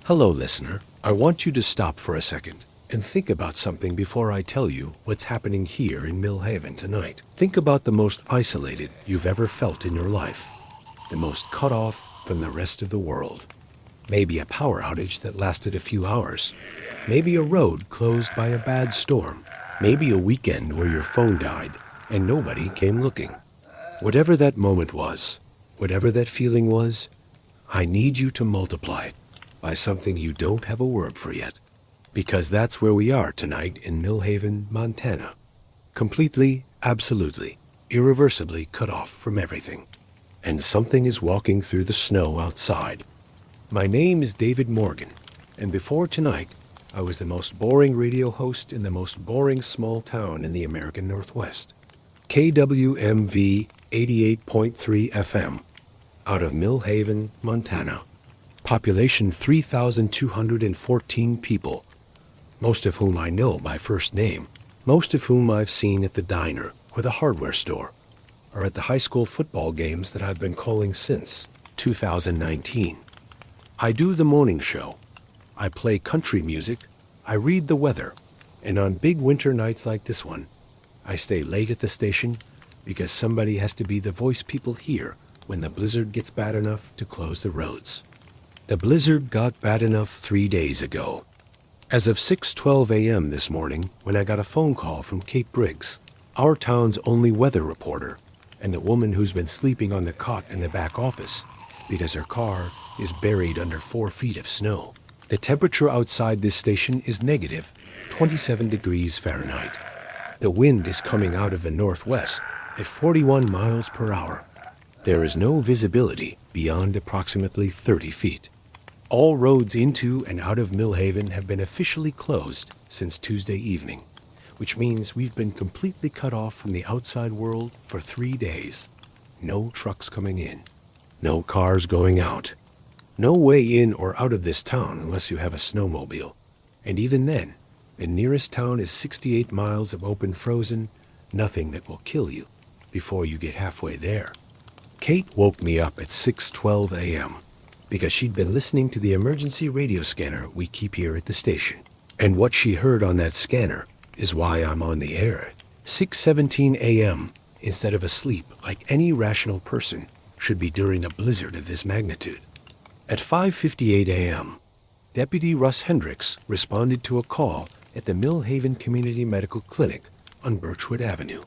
Hello, listener. I want you to stop for a second and think about something before I tell you what's happening here in Millhaven tonight. Think about the most isolated you've ever felt in your life, the most cut off from the rest of the world. Maybe a power outage that lasted a few hours. Maybe a road closed by a bad storm. Maybe a weekend where your phone died and nobody came looking. Whatever that moment was, whatever that feeling was, I need you to multiply it by something you don't have a word for yet. Because that's where we are tonight in Millhaven, Montana. Completely, absolutely, irreversibly cut off from everything. And something is walking through the snow outside. My name is David Morgan, and before tonight, I was the most boring radio host in the most boring small town in the American Northwest. KWMV 88.3 FM, out of Millhaven, Montana. Population 3,214 people, most of whom I know by first name, most of whom I've seen at the diner or the hardware store, or at the high school football games that I've been calling since 2019. I do the morning show. I play country music. I read the weather. And on big winter nights like this one, I stay late at the station because somebody has to be the voice people hear when the blizzard gets bad enough to close the roads. The blizzard got bad enough 3 days ago. As of 6:12 a.m. this morning, when I got a phone call from Kate Briggs, our town's only weather reporter, and the woman who's been sleeping on the cot in the back office because her car is buried under 4 feet of snow. The temperature outside this station is negative 27 degrees Fahrenheit. The wind is coming out of the northwest at 41 miles per hour. There is no visibility beyond approximately 30 feet. All roads into and out of Millhaven have been officially closed since Tuesday evening, which means we've been completely cut off from the outside world for 3 days. No trucks coming in, no cars going out, no way in or out of this town unless you have a snowmobile. And even then, the nearest town is 68 miles of open frozen, nothing that will kill you before you get halfway there. Kate woke me up at 6:12 a.m. because she'd been listening to the emergency radio scanner we keep here at the station. And what she heard on that scanner is why I'm on the air at 6:17 a.m. instead of asleep like any rational person should be during a blizzard of this magnitude. At 5:58 a.m., Deputy Russ Hendricks responded to a call at the Millhaven Community Medical Clinic on Birchwood Avenue.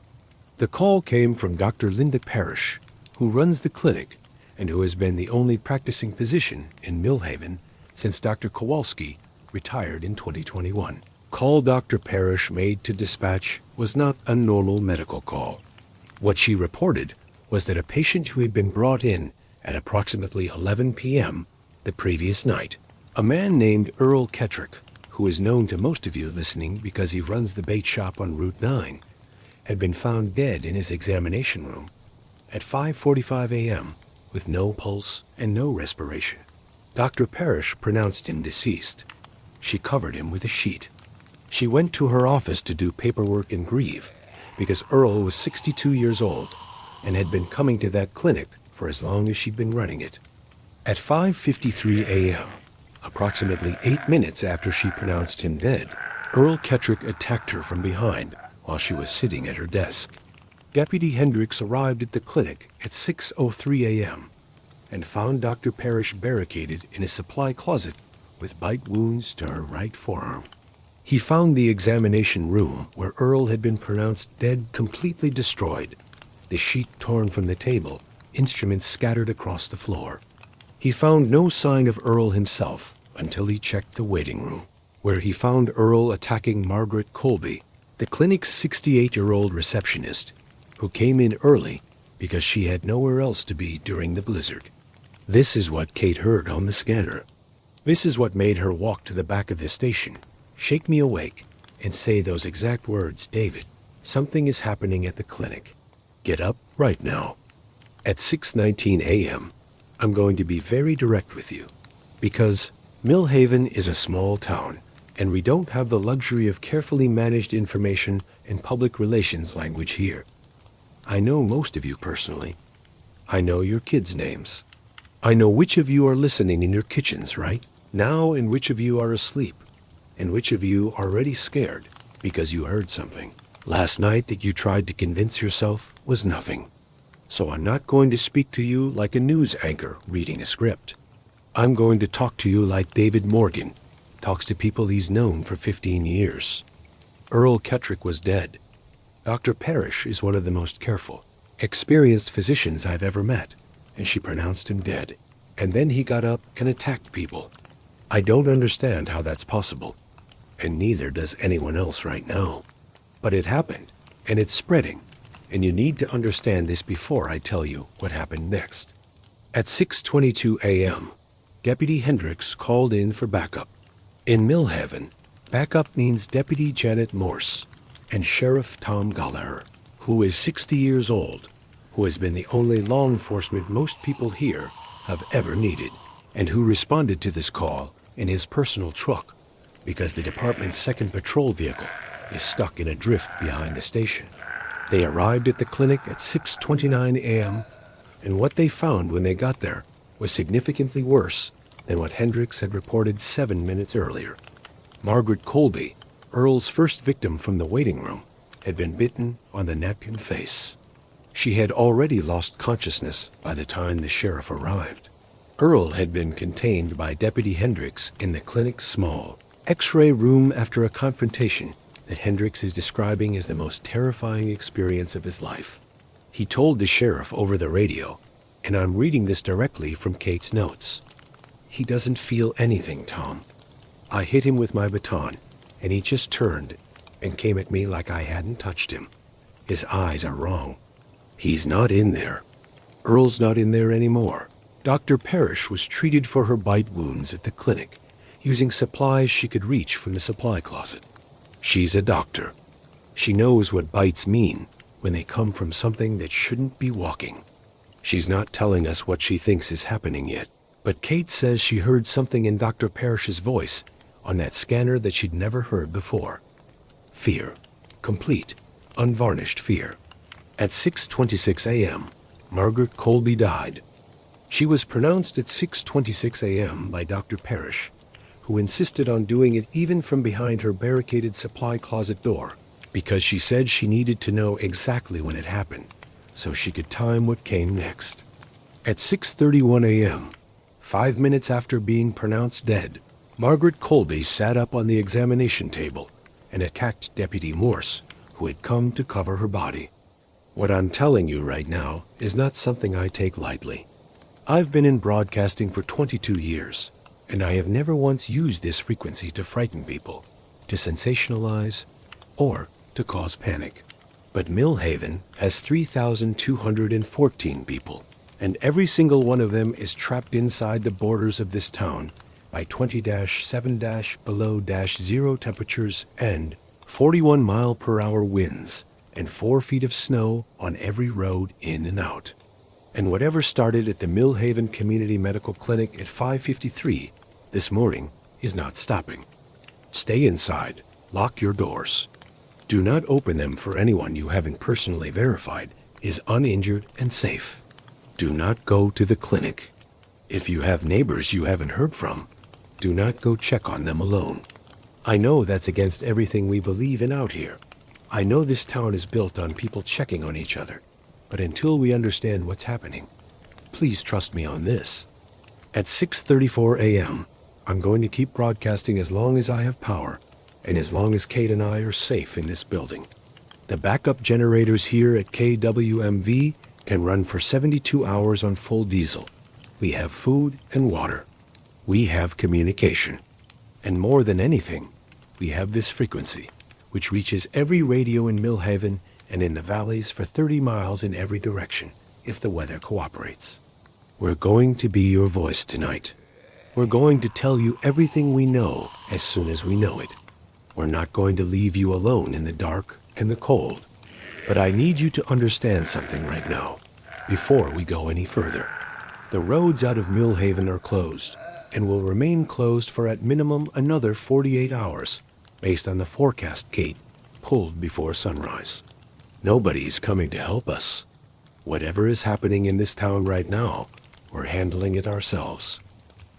The call came from Dr. Linda Parrish, who runs the clinic and who has been the only practicing physician in Millhaven since Dr. Kowalski retired in 2021. Call Dr. Parrish made to dispatch was not a normal medical call. What she reported was that a patient who had been brought in at approximately 11 p.m. the previous night, a man named Earl Kettrick, who is known to most of you listening because he runs the bait shop on Route 9, had been found dead in his examination room at 5:45 a.m. with no pulse and no respiration. Dr. Parrish pronounced him deceased. She covered him with a sheet. She went to her office to do paperwork and grieve because Earl was 62 years old and had been coming to that clinic for as long as she'd been running it. At 5:53 a.m., approximately 8 minutes after she pronounced him dead, Earl Kettrick attacked her from behind while she was sitting at her desk. Deputy Hendricks arrived at the clinic at 6:03 a.m. and found Dr. Parrish barricaded in a supply closet with bite wounds to her right forearm. He found the examination room where Earl had been pronounced dead completely destroyed, the sheet torn from the table, instruments scattered across the floor. He found no sign of Earl himself until he checked the waiting room, where he found Earl attacking Margaret Colby, the clinic's 68-year-old receptionist, who came in early because she had nowhere else to be during the blizzard. This is what Kate heard on the scanner. This is what made her walk to the back of the station, shake me awake, and say those exact words, "David, something is happening at the clinic. Get up right now." At 6:19 a.m., I'm going to be very direct with you, because Millhaven is a small town, and we don't have the luxury of carefully managed information and public relations language here. I know most of you personally. I know your kids' names. I know which of you are listening in your kitchens, right? Now, and which of you are asleep? And which of you are already scared because you heard something last night that you tried to convince yourself was nothing? So I'm not going to speak to you like a news anchor reading a script. I'm going to talk to you like David Morgan talks to people he's known for 15 years. Earl Kettrick was dead. Dr. Parrish is one of the most careful, experienced physicians I've ever met, and she pronounced him dead. And then he got up and attacked people. I don't understand how that's possible, and neither does anyone else right now. But it happened, and it's spreading, and you need to understand this before I tell you what happened next. At 6:22 a.m., Deputy Hendricks called in for backup. In Millhaven, backup means Deputy Janet Morse and Sheriff Tom Gallagher, who is 60 years old, who has been the only law enforcement most people here have ever needed, and who responded to this call in his personal truck because the department's second patrol vehicle is stuck in a drift behind the station. They arrived at the clinic at 6:29 a.m., and what they found when they got there was significantly worse than what Hendricks had reported 7 minutes earlier. Margaret Colby, Earl's first victim from the waiting room, had been bitten on the neck and face. She had already lost consciousness by the time the sheriff arrived. Earl had been contained by Deputy Hendricks in the clinic's small X-ray room after a confrontation that Hendricks is describing as the most terrifying experience of his life. He told the sheriff over the radio, and I'm reading this directly from Kate's notes. He doesn't feel anything, Tom. I hit him with my baton, and he just turned and came at me like I hadn't touched him. His eyes are wrong. He's not in there. Earl's not in there anymore. Dr. Parrish was treated for her bite wounds at the clinic, using supplies she could reach from the supply closet. She's a doctor. She knows what bites mean when they come from something that shouldn't be walking. She's not telling us what she thinks is happening yet, but Kate says she heard something in Dr. Parrish's voice on that scanner that she'd never heard before. Fear. Complete, unvarnished fear. At 6:26 a.m., Margaret Colby died. She was pronounced at 6:26 a.m. by Dr. Parrish, who insisted on doing it even from behind her barricaded supply closet door, because she said she needed to know exactly when it happened, so she could time what came next. At 6:31 a.m., 5 minutes after being pronounced dead, Margaret Colby sat up on the examination table and attacked Deputy Morse, who had come to cover her body. What I'm telling you right now is not something I take lightly. I've been in broadcasting for 22 years, and I have never once used this frequency to frighten people, to sensationalize, or to cause panic. But Millhaven has 3,214 people, and every single one of them is trapped inside the borders of this town by 20-7-below-0 temperatures and 41-mile-per-hour winds and 4 feet of snow on every road in and out. And whatever started at the Millhaven Community Medical Clinic at 5:53 this morning is not stopping. Stay inside. Lock your doors. Do not open them for anyone you haven't personally verified is uninjured and safe. Do not go to the clinic. If you have neighbors you haven't heard from, do not go check on them alone. I know that's against everything we believe in out here. I know this town is built on people checking on each other, but until we understand what's happening, please trust me on this. At 6:34 a.m., I'm going to keep broadcasting as long as I have power, and as long as Kate and I are safe in this building. The backup generators here at KWMV can run for 72 hours on full diesel. We have food and water. We have communication. And more than anything, we have this frequency, which reaches every radio in Millhaven and in the valleys for 30 miles in every direction, if the weather cooperates. We're going to be your voice tonight. We're going to tell you everything we know as soon as we know it. We're not going to leave you alone in the dark and the cold. But I need you to understand something right now, before we go any further. The roads out of Millhaven are closed, and will remain closed for at minimum another 48 hours, based on the forecast Kate pulled before sunrise. Nobody's coming to help us. Whatever is happening in this town right now, we're handling it ourselves.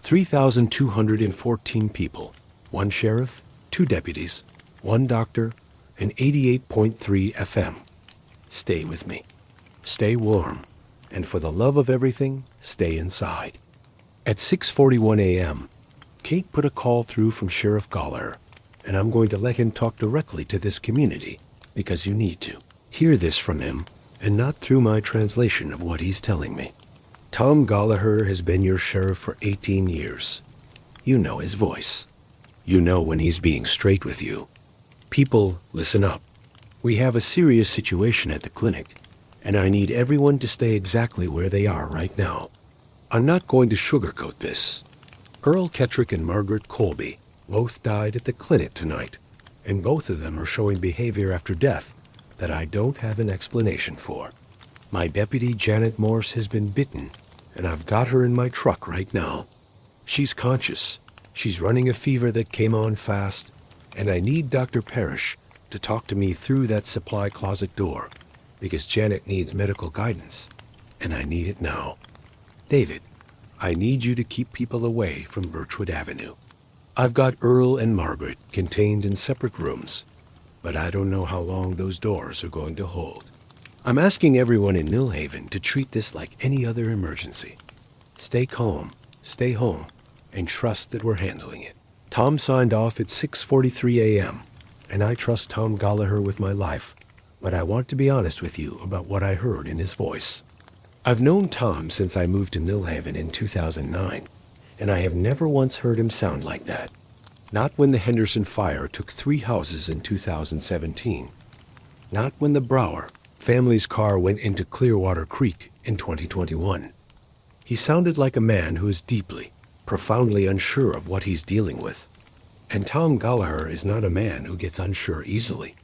3,214 people, 1 sheriff, 2 deputies, 1 doctor, and 88.3 FM. Stay with me. Stay warm. And for the love of everything, stay inside. At 6:41 a.m., Kate put a call through from Sheriff Gallagher, and I'm going to let him talk directly to this community because you need to. Hear this from him and not through my translation of what he's telling me. Tom Gallagher has been your sheriff for 18 years. You know his voice. You know when he's being straight with you. People, listen up. We have a serious situation at the clinic, and I need everyone to stay exactly where they are right now. I'm not going to sugarcoat this. Earl Kettrick and Margaret Colby both died at the clinic tonight, and both of them are showing behavior after death that I don't have an explanation for. My deputy, Janet Morse, has been bitten, and I've got her in my truck right now. She's conscious. She's running a fever that came on fast, and I need Dr. Parrish to talk to me through that supply closet door, because Janet needs medical guidance, and I need it now. David, I need you to keep people away from Birchwood Avenue. I've got Earl and Margaret contained in separate rooms, but I don't know how long those doors are going to hold. I'm asking everyone in Millhaven to treat this like any other emergency. Stay calm, stay home, and trust that we're handling it. Tom signed off at 6:43 a.m., and I trust Tom Gallagher with my life, but I want to be honest with you about what I heard in his voice. I've known Tom since I moved to Millhaven in 2009, and I have never once heard him sound like that. Not when the Henderson fire took 3 houses in 2017. Not when the Brower family's car went into Clearwater Creek in 2021. He sounded like a man who is deeply, profoundly unsure of what he's dealing with. And Tom Gallagher is not a man who gets unsure easily.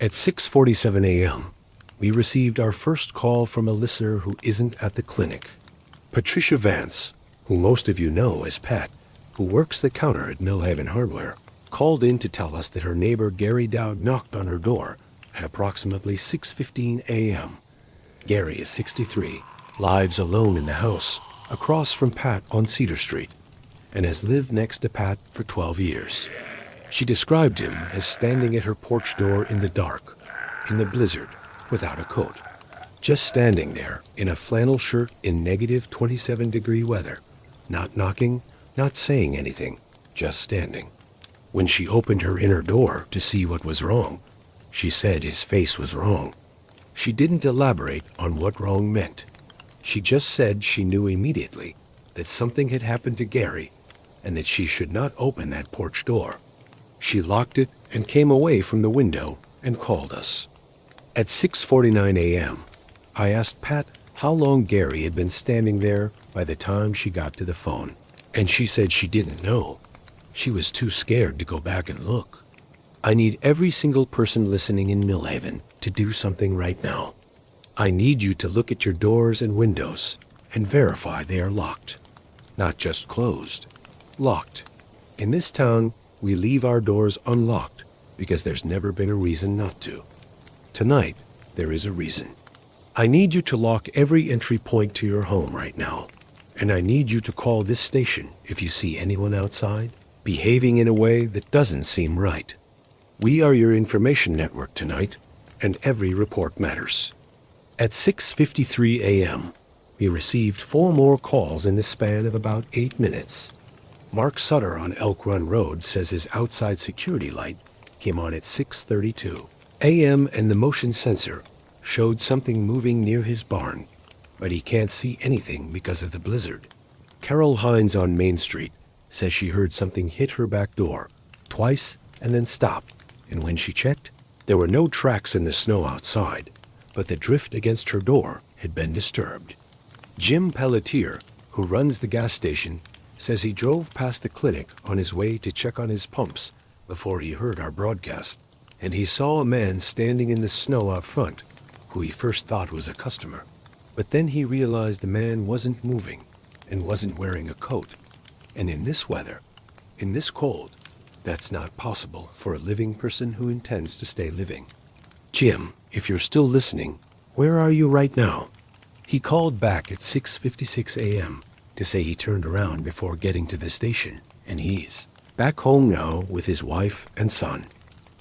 At 6:47 a.m., we received our first call from a listener who isn't at the clinic. Patricia Vance, who most of you know as Pat, who works the counter at Millhaven Hardware, called in to tell us that her neighbor Gary Dowd knocked on her door at approximately 6:15 a.m. Gary is 63, lives alone in the house across from Pat on Cedar Street, and has lived next to Pat for 12 years. She described him as standing at her porch door in the dark, in the blizzard, without a coat, just standing there in a flannel shirt in negative 27-degree weather, not knocking, not saying anything, just standing. When she opened her inner door to see what was wrong, she said his face was wrong. She didn't elaborate on what wrong meant. She just said she knew immediately that something had happened to Gary and that she should not open that porch door. She locked it and came away from the window and called us. At 6:49 a.m., I asked Pat how long Gary had been standing there by the time she got to the phone, and she said she didn't know. She was too scared to go back and look. I need every single person listening in Millhaven to do something right now. I need you to look at your doors and windows and verify they are locked. Not just closed, locked. In this town, we leave our doors unlocked because there's never been a reason not to. Tonight, there is a reason. I need you to lock every entry point to your home right now, and I need you to call this station if you see anyone outside behaving in a way that doesn't seem right. We are your information network tonight, and every report matters. At 6:53 a.m., we received 4 more calls in the span of about 8 minutes. Mark Sutter on Elk Run Road says his outside security light came on at 6:32 a.m. and the motion sensor showed something moving near his barn, but he can't see anything because of the blizzard. Carol Hines on Main Street says she heard something hit her back door twice and then stop, and when she checked, there were no tracks in the snow outside, but the drift against her door had been disturbed. Jim Pelletier, who runs the gas station, says he drove past the clinic on his way to check on his pumps before he heard our broadcast, and he saw a man standing in the snow out front who he first thought was a customer. But then he realized the man wasn't moving and wasn't wearing a coat. And in this weather, in this cold, that's not possible for a living person who intends to stay living. Jim, if you're still listening, where are you right now? He called back at 6:56 a.m. to say he turned around before getting to the station, and he's back home now with his wife and son.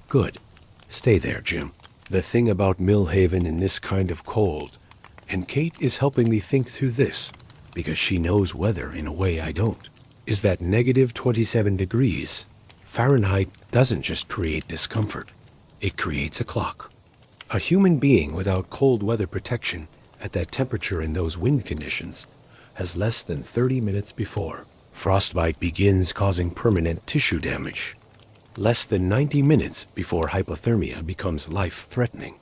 Good. Stay there, Jim. The thing about Millhaven in this kind of cold, and Kate is helping me think through this, because she knows weather in a way I don't, is that negative 27 degrees Fahrenheit doesn't just create discomfort. It creates a clock. A human being without cold weather protection at that temperature in those wind conditions has less than 30 minutes before frostbite begins causing permanent tissue damage. Less than 90 minutes before hypothermia becomes life-threatening.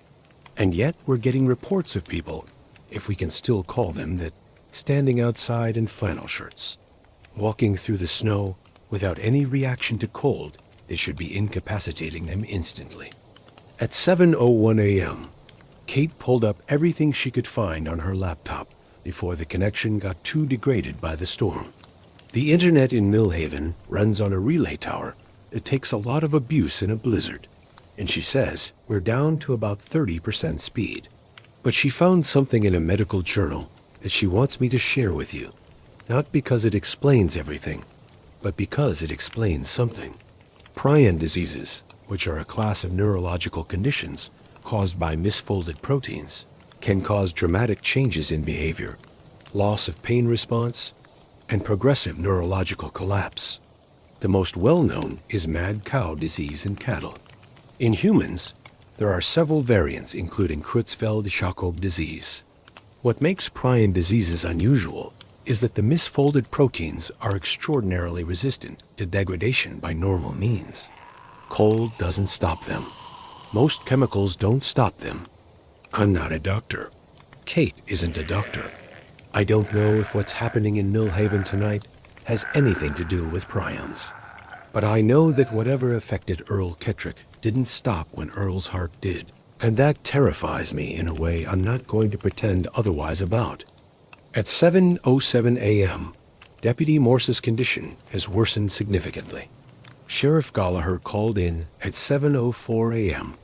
And yet we're getting reports of people, if we can still call them that, standing outside in flannel shirts, walking through the snow without any reaction to cold that should be incapacitating them instantly. At 7:01 a.m., Kate pulled up everything she could find on her laptop before the connection got too degraded by the storm. The internet in Millhaven runs on a relay tower that takes a lot of abuse in a blizzard, and she says we're down to about 30% speed. But she found something in a medical journal that she wants me to share with you, not because it explains everything, but because it explains something. Prion diseases, which are a class of neurological conditions caused by misfolded proteins, can cause dramatic changes in behavior, loss of pain response, and progressive neurological collapse. The most well-known is mad cow disease in cattle. In humans, there are several variants including Creutzfeldt-Jakob disease. What makes prion diseases unusual is that the misfolded proteins are extraordinarily resistant to degradation by normal means. Cold doesn't stop them. Most chemicals don't stop them. I'm not a doctor. Kate isn't a doctor. I don't know if what's happening in Millhaven tonight has anything to do with prions. But I know that whatever affected Earl Kettrick didn't stop when Earl's heart did. And that terrifies me in a way I'm not going to pretend otherwise about. At 7:07 a.m., Deputy Morse's condition has worsened significantly. Sheriff Gallagher called in at 7:04 a.m.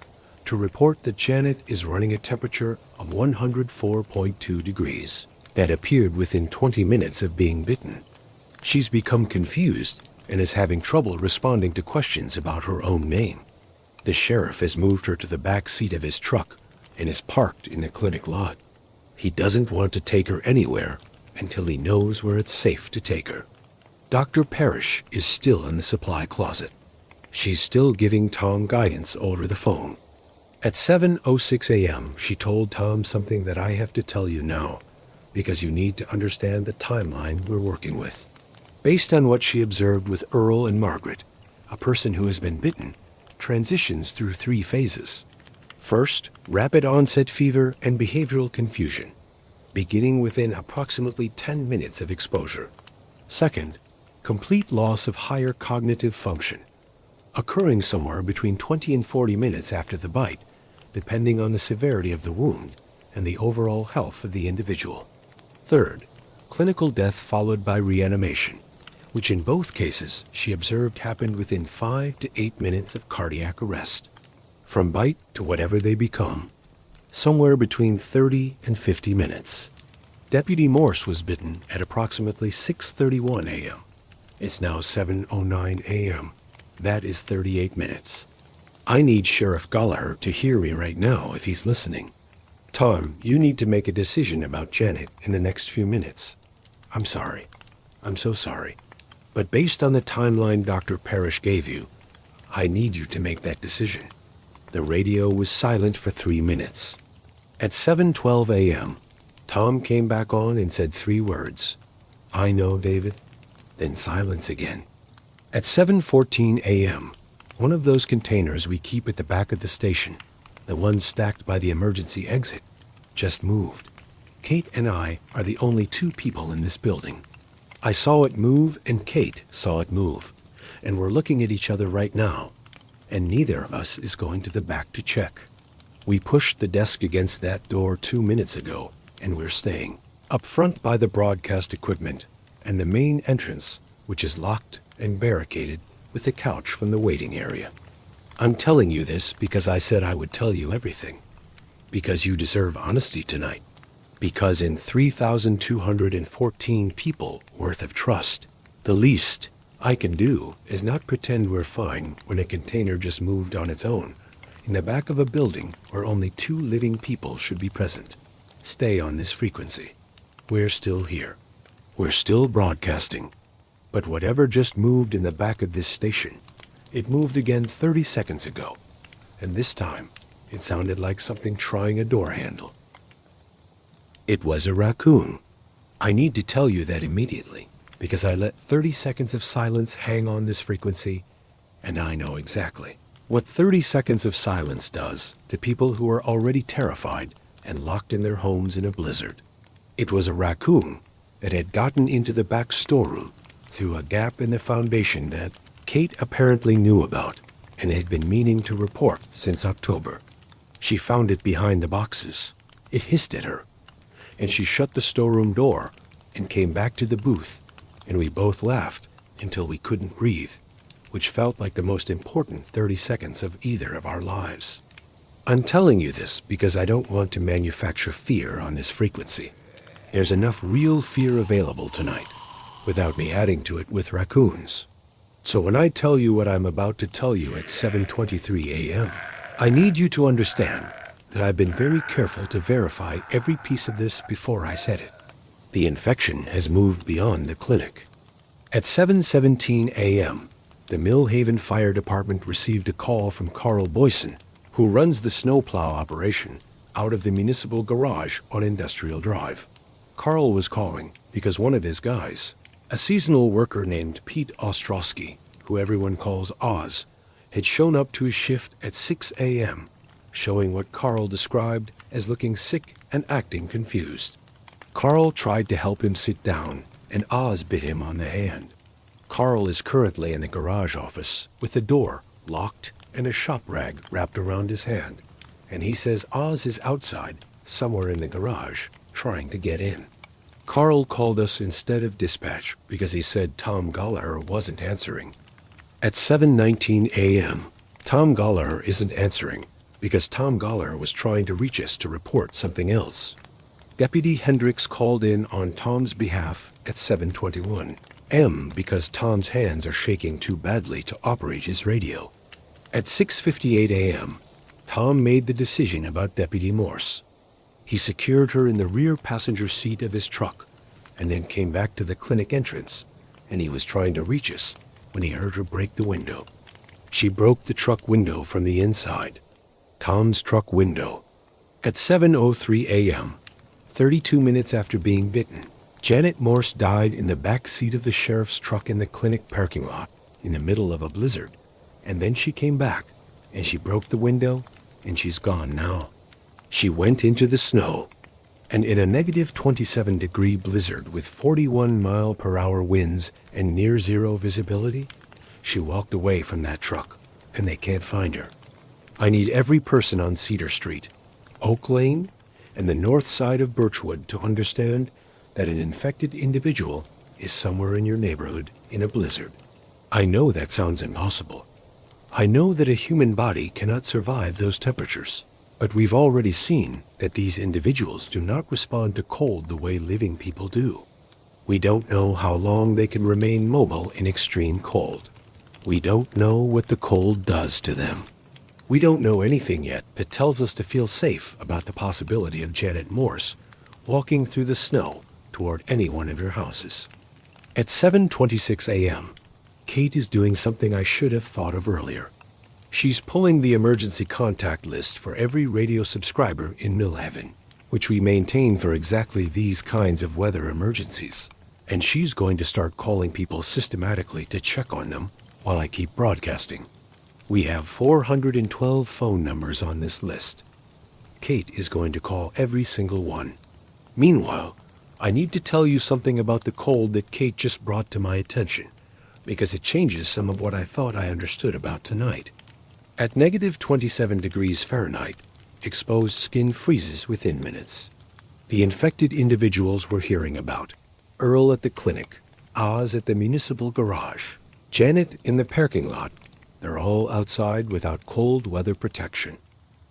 to report that Janet is running a temperature of 104.2 degrees that appeared within 20 minutes of being bitten. She's become confused and is having trouble responding to questions about her own name. The sheriff has moved her to the back seat of his truck and is parked in the clinic lot. He doesn't want to take her anywhere until he knows where it's safe to take her. Dr. Parrish is still in the supply closet. She's still giving Tom guidance over the phone. At 7:06 a.m., she told Tom something that I have to tell you now, because you need to understand the timeline we're working with. Based on what she observed with Earl and Margaret, a person who has been bitten transitions through 3 phases. First, rapid onset fever and behavioral confusion, beginning within approximately 10 minutes of exposure. Second, complete loss of higher cognitive function, occurring somewhere between 20 and 40 minutes after the bite, depending on the severity of the wound and the overall health of the individual. Third, clinical death followed by reanimation, which in both cases she observed happened within 5 to 8 minutes of cardiac arrest. From bite to whatever they become, somewhere between 30 and 50 minutes. Deputy Morse was bitten at approximately 6:31 a.m. It's now 7:09 a.m. That is 38 minutes. I need Sheriff Gallagher to hear me right now if he's listening. Tom, you need to make a decision about Janet in the next few minutes. I'm sorry. I'm so sorry. But based on the timeline Dr. Parrish gave you, I need you to make that decision. The radio was silent for 3 minutes. At 7:12 a.m., Tom came back on and said 3 words. I know, David. Then silence again. At 7:14 a.m., one of those containers we keep at the back of the station, the one stacked by the emergency exit, just moved. Kate and I are the only 2 people in this building. I saw it move and Kate saw it move, and we're looking at each other right now, and neither of us is going to the back to check. We pushed the desk against that door 2 minutes ago, and we're staying up front by the broadcast equipment and the main entrance, which is locked and barricaded with a couch from the waiting area. I'm telling you this because I said I would tell you everything, because you deserve honesty tonight. Because in 3,214 people worth of trust, the least I can do is not pretend we're fine when a container just moved on its own in the back of a building where only 2 living people should be present. Stay on this frequency. We're still here. We're still broadcasting. But whatever just moved in the back of this station, it moved again 30 seconds ago. And this time, it sounded like something trying a door handle. It was a raccoon. I need to tell you that immediately, because I let 30 seconds of silence hang on this frequency, and I know exactly what 30 seconds of silence does to people who are already terrified and locked in their homes in a blizzard. It was a raccoon that had gotten into the back storeroom through a gap in the foundation that Kate apparently knew about and had been meaning to report since October. She found it behind the boxes. It hissed at her, and she shut the storeroom door and came back to the booth, and we both laughed until we couldn't breathe, which felt like the most important 30 seconds of either of our lives. I'm telling you this because I don't want to manufacture fear on this frequency. There's enough real fear available tonight, without me adding to it with raccoons. So when I tell you what I'm about to tell you at 7:23 a.m., I need you to understand that I've been very careful to verify every piece of this before I said it. The infection has moved beyond the clinic. At 7:17 a.m., the Millhaven Fire Department received a call from Carl Boyson, who runs the snowplow operation out of the municipal garage on Industrial Drive. Carl was calling because one of his guys, a seasonal worker named Pete Ostrowski, who everyone calls Oz, had shown up to his shift at 6 a.m., showing what Carl described as looking sick and acting confused. Carl tried to help him sit down, and Oz bit him on the hand. Carl is currently in the garage office with the door locked and a shop rag wrapped around his hand, and he says Oz is outside, somewhere in the garage, trying to get in. Carl called us instead of dispatch because he said Tom Gallagher wasn't answering. At 7:19 a.m., Tom Gallagher isn't answering because Tom Gallagher was trying to reach us to report something else. Deputy Hendricks called in on Tom's behalf at 7:21 a.m. because Tom's hands are shaking too badly to operate his radio. At 6:58 a.m., Tom made the decision about Deputy Morse. He secured her in the rear passenger seat of his truck and then came back to the clinic entrance, and he was trying to reach us when he heard her break the window. She broke the truck window from the inside. Tom's truck window. At 7:03 a.m., 32 minutes after being bitten, Janet Morse died in the back seat of the sheriff's truck in the clinic parking lot in the middle of a blizzard. And then she came back, and she broke the window, and she's gone now. She went into the snow, and in a negative 27-degree blizzard with 41-mile-per-hour winds and near-zero visibility, she walked away from that truck, and they can't find her. I need every person on Cedar Street, Oak Lane, and the north side of Birchwood to understand that an infected individual is somewhere in your neighborhood in a blizzard. I know that sounds impossible. I know that a human body cannot survive those temperatures, but we've already seen that these individuals do not respond to cold the way living people do. We don't know how long they can remain mobile in extreme cold. We don't know what the cold does to them. We don't know anything yet that tells us to feel safe about the possibility of Janet Morse walking through the snow toward any one of your houses. At 7:26 a.m., Kate is doing something I should have thought of earlier. She's pulling the emergency contact list for every radio subscriber in Millhaven, which we maintain for exactly these kinds of weather emergencies. And she's going to start calling people systematically to check on them while I keep broadcasting. We have 412 phone numbers on this list. Kate is going to call every single one. Meanwhile, I need to tell you something about the cold that Kate just brought to my attention, because it changes some of what I thought I understood about tonight. At negative 27 degrees Fahrenheit, exposed skin freezes within minutes. The infected individuals we're hearing about: Earl at the clinic, Oz at the municipal garage, Janet in the parking lot, they're all outside without cold weather protection.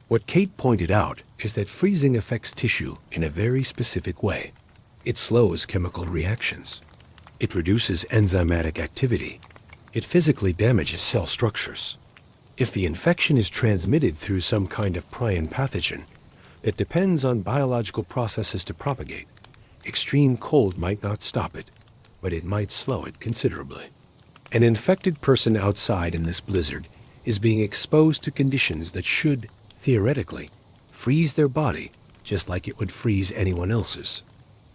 What Kate pointed out is that freezing affects tissue in a very specific way. It slows chemical reactions. It reduces enzymatic activity. It physically damages cell structures. If the infection is transmitted through some kind of prion pathogen that depends on biological processes to propagate, extreme cold might not stop it, but it might slow it considerably. An infected person outside in this blizzard is being exposed to conditions that should, theoretically, freeze their body just like it would freeze anyone else's.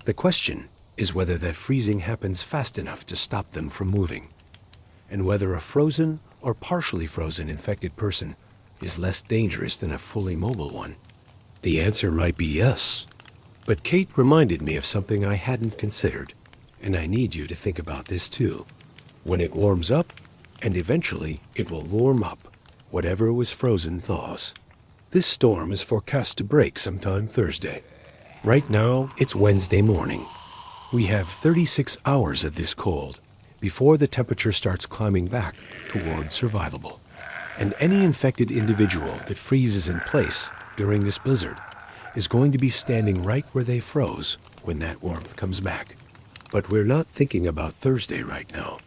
The question is whether that freezing happens fast enough to stop them from moving, and whether a frozen or partially frozen infected person is less dangerous than a fully mobile one. The answer might be yes. But Kate reminded me of something I hadn't considered, and I need you to think about this too. When it warms up, and eventually it will warm up, whatever was frozen thaws. This storm is forecast to break sometime Thursday. Right now, it's Wednesday morning. We have 36 hours of this cold before the temperature starts climbing back toward survivable. And any infected individual that freezes in place during this blizzard is going to be standing right where they froze when that warmth comes back. But we're not thinking about Thursday right now.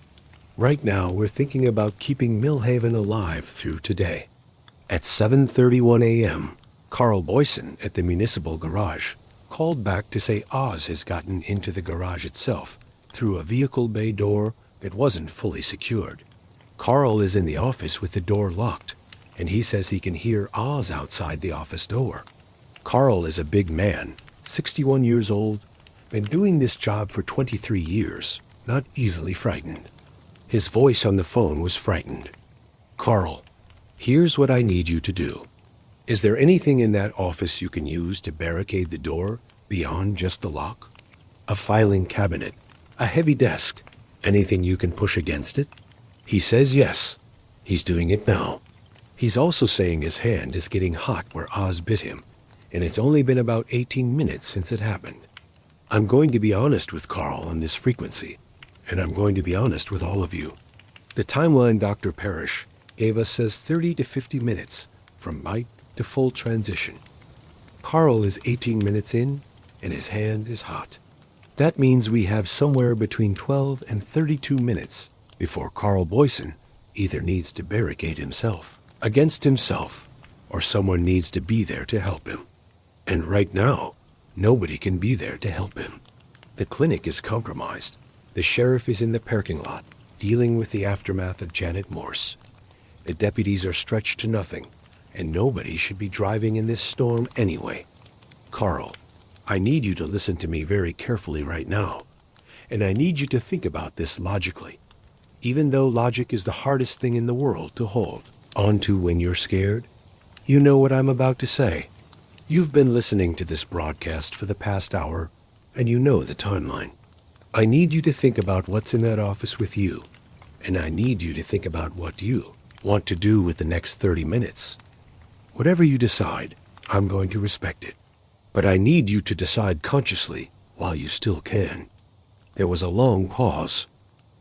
Right now, we're thinking about keeping Millhaven alive through today. At 7:31 a.m., Carl Boyson at the municipal garage called back to say Oz has gotten into the garage itself through a vehicle bay door that wasn't fully secured. Carl is in the office with the door locked, and he says he can hear Oz outside the office door. Carl is a big man, 61 years old, been doing this job for 23 years, not easily frightened. His voice on the phone was frightened. Carl, here's what I need you to do. Is there anything in that office you can use to barricade the door beyond just the lock? A filing cabinet, a heavy desk, anything you can push against it? He says yes. He's doing it now. He's also saying his hand is getting hot where Oz bit him, and it's only been about 18 minutes since it happened. I'm going to be honest with Carl on this frequency, and I'm going to be honest with all of you. The timeline Dr. Parrish gave us says 30 to 50 minutes from bite to full transition. Carl is 18 minutes in, and his hand is hot. That means we have somewhere between 12 and 32 minutes before Carl Boyson either needs to barricade himself against himself, or someone needs to be there to help him. And right now, nobody can be there to help him. The clinic is compromised. The sheriff is in the parking lot, dealing with the aftermath of Janet Morse. The deputies are stretched to nothing, and nobody should be driving in this storm anyway. Carl, I need you to listen to me very carefully right now, and I need you to think about this logically, even though logic is the hardest thing in the world to hold onto when you're scared. You know what I'm about to say. You've been listening to this broadcast for the past hour, and you know the timeline. I need you to think about what's in that office with you, and I need you to think about what you want to do with the next 30 minutes. Whatever you decide, I'm going to respect it. But I need you to decide consciously while you still can. There was a long pause.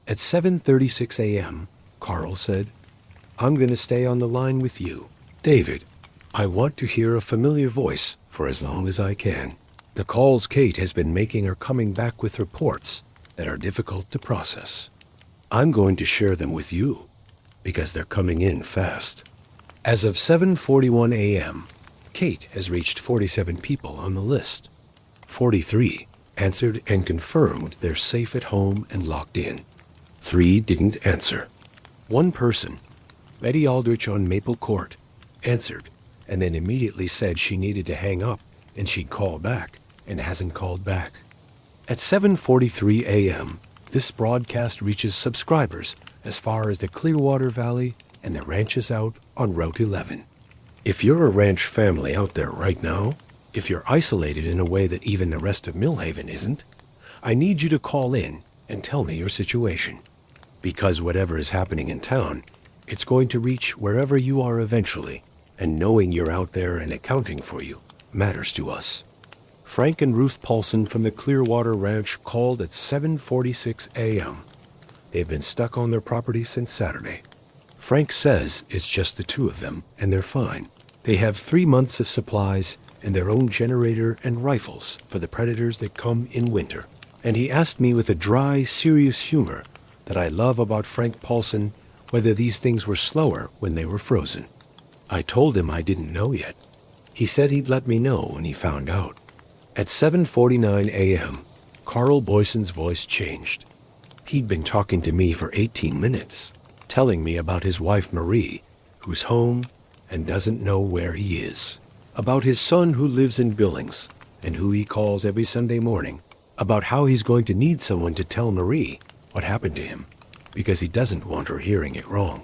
At 7:36 a.m., Carl said, I'm going to stay on the line with you. David, I want to hear a familiar voice for as long as I can. The calls Kate has been making are coming back with reports that are difficult to process. I'm going to share them with you because they're coming in fast. As of 7:41 a.m., Kate has reached 47 people on the list. 43 answered and confirmed they're safe at home and locked in. 3 didn't answer. One person, Betty Aldrich on Maple Court, answered and then immediately said she needed to hang up and she'd call back, and hasn't called back. At 7:43 a.m., this broadcast reaches subscribers as far as the Clearwater Valley and the ranches out on Route 11. If you're a ranch family out there right now, if you're isolated in a way that even the rest of Millhaven isn't, I need you to call in and tell me your situation. Because whatever is happening in town, it's going to reach wherever you are eventually, and knowing you're out there and accounting for you matters to us. Frank and Ruth Paulson from the Clearwater Ranch called at 7:46 a.m. They've been stuck on their property since Saturday. Frank says it's just the two of them, and they're fine. They have 3 months of supplies and their own generator and rifles for the predators that come in winter. And he asked me with a dry, serious humor that I love about Frank Paulson whether these things were slower when they were frozen. I told him I didn't know yet. He said he'd let me know when he found out. At 7:49 a.m., Carl Boyson's voice changed. He'd been talking to me for 18 minutes, telling me about his wife Marie, who's home and doesn't know where he is, about his son who lives in Billings and who he calls every Sunday morning, about how he's going to need someone to tell Marie what happened to him, because he doesn't want her hearing it wrong.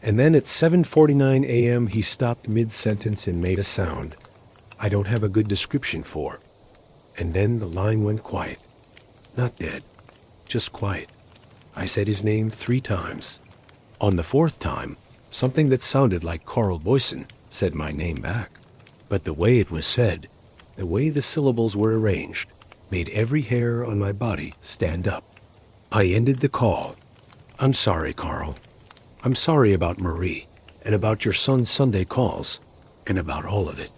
And then at 7:49 a.m. he stopped mid-sentence and made a sound I don't have a good description for. And then the line went quiet. Not dead, just quiet. I said his name 3 times. On the 4th time, something that sounded like Carl Boyson said my name back. But the way it was said, the way the syllables were arranged, made every hair on my body stand up. I ended the call. I'm sorry, Carl. I'm sorry about Marie, and about your son's Sunday calls, and about all of it.